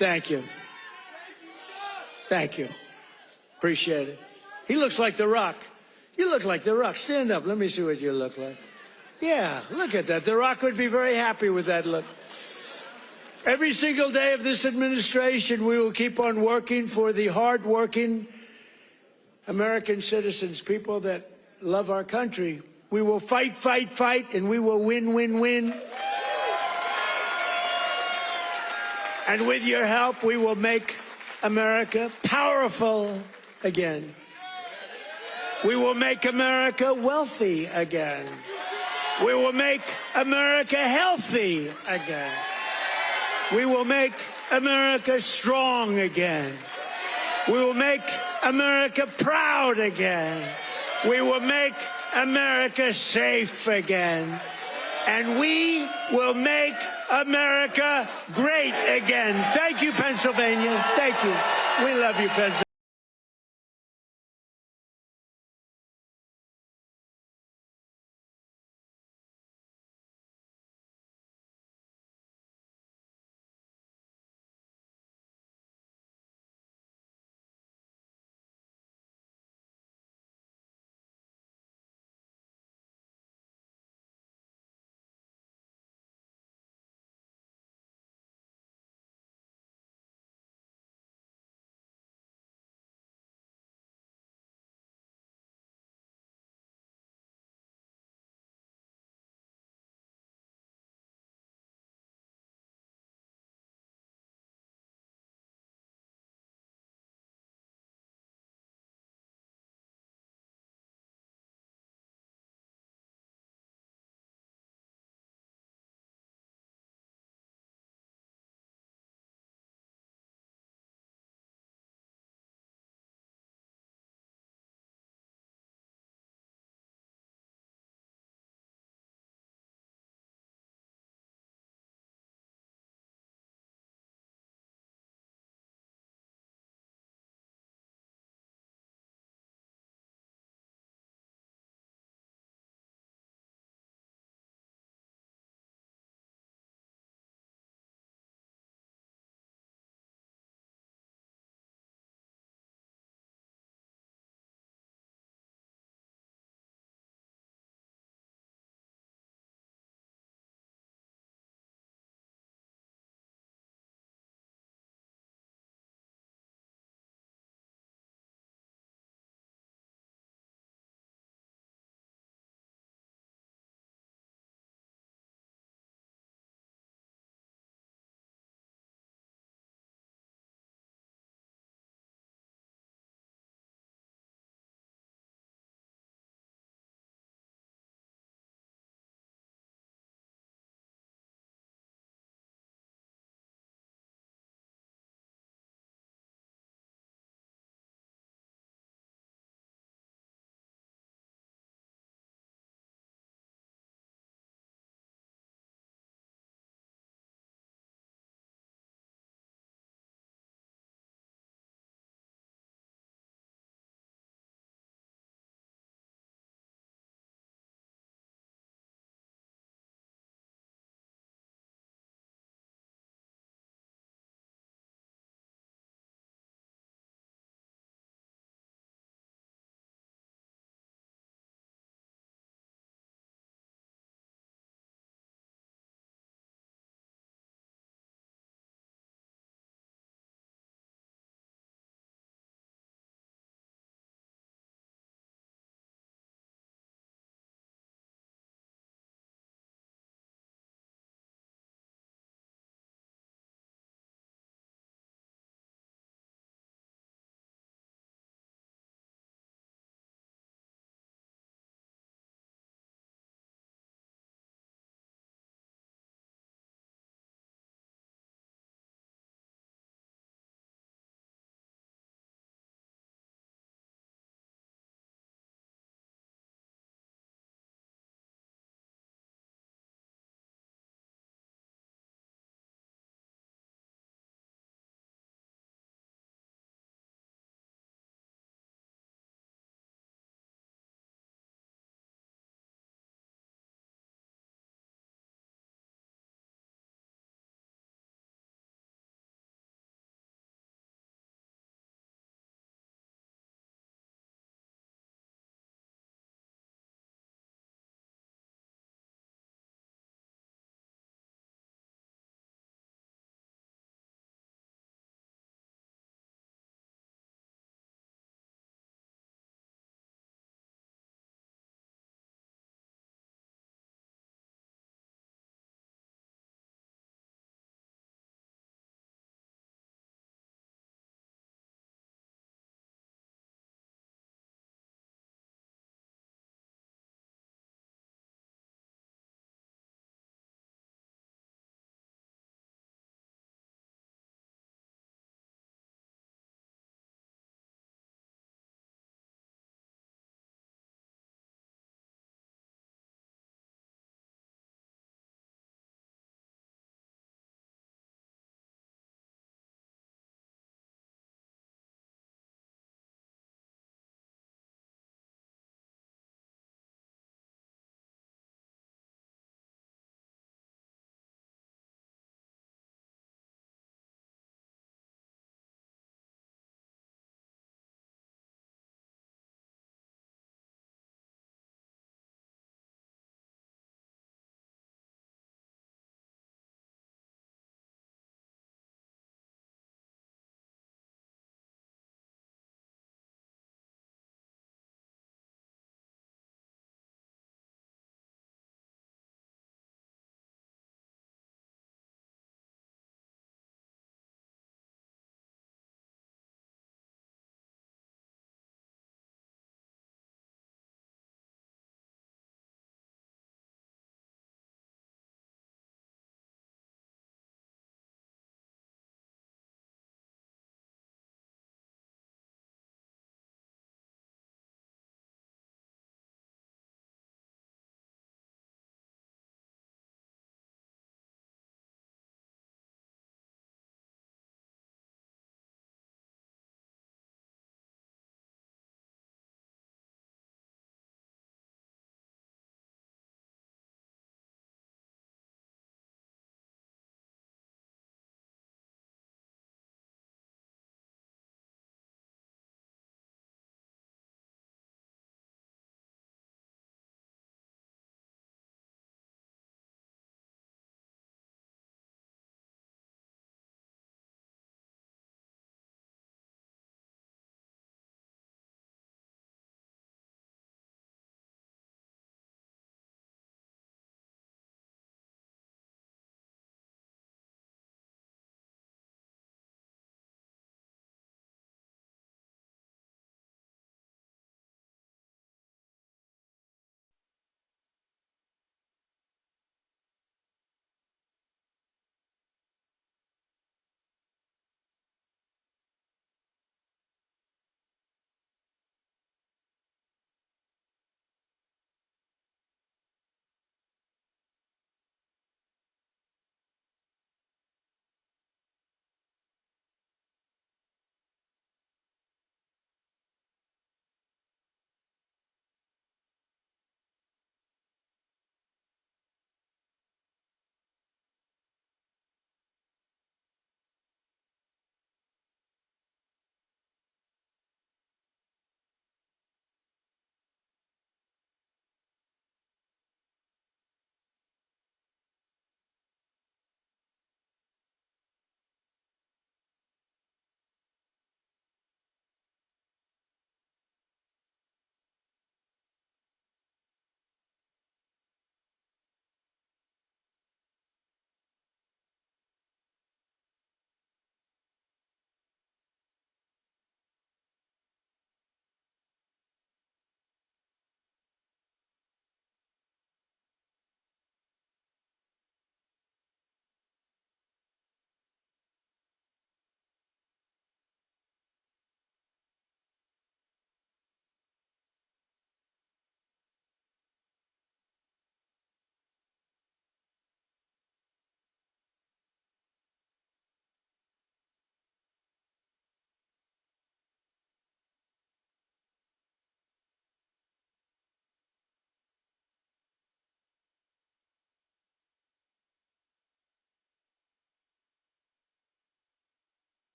Thank you. Thank you. Appreciate it. He looks like The Rock. You look like The Rock. Stand up. Let me see what you look like. Yeah, look at that. The Rock would be very happy with that look. Every single day of this administration, we will keep on working for the hard-working American citizens, people that love our country. We will fight, fight, fight, and we will win, win, win. And with your help, we will make America powerful again. We will make America wealthy again. We will make America healthy again. We will make America strong again. We will make America proud again. We will make America safe again. And we will make America great again. Thank you, Pennsylvania. Thank you. We love you, Pennsylvania.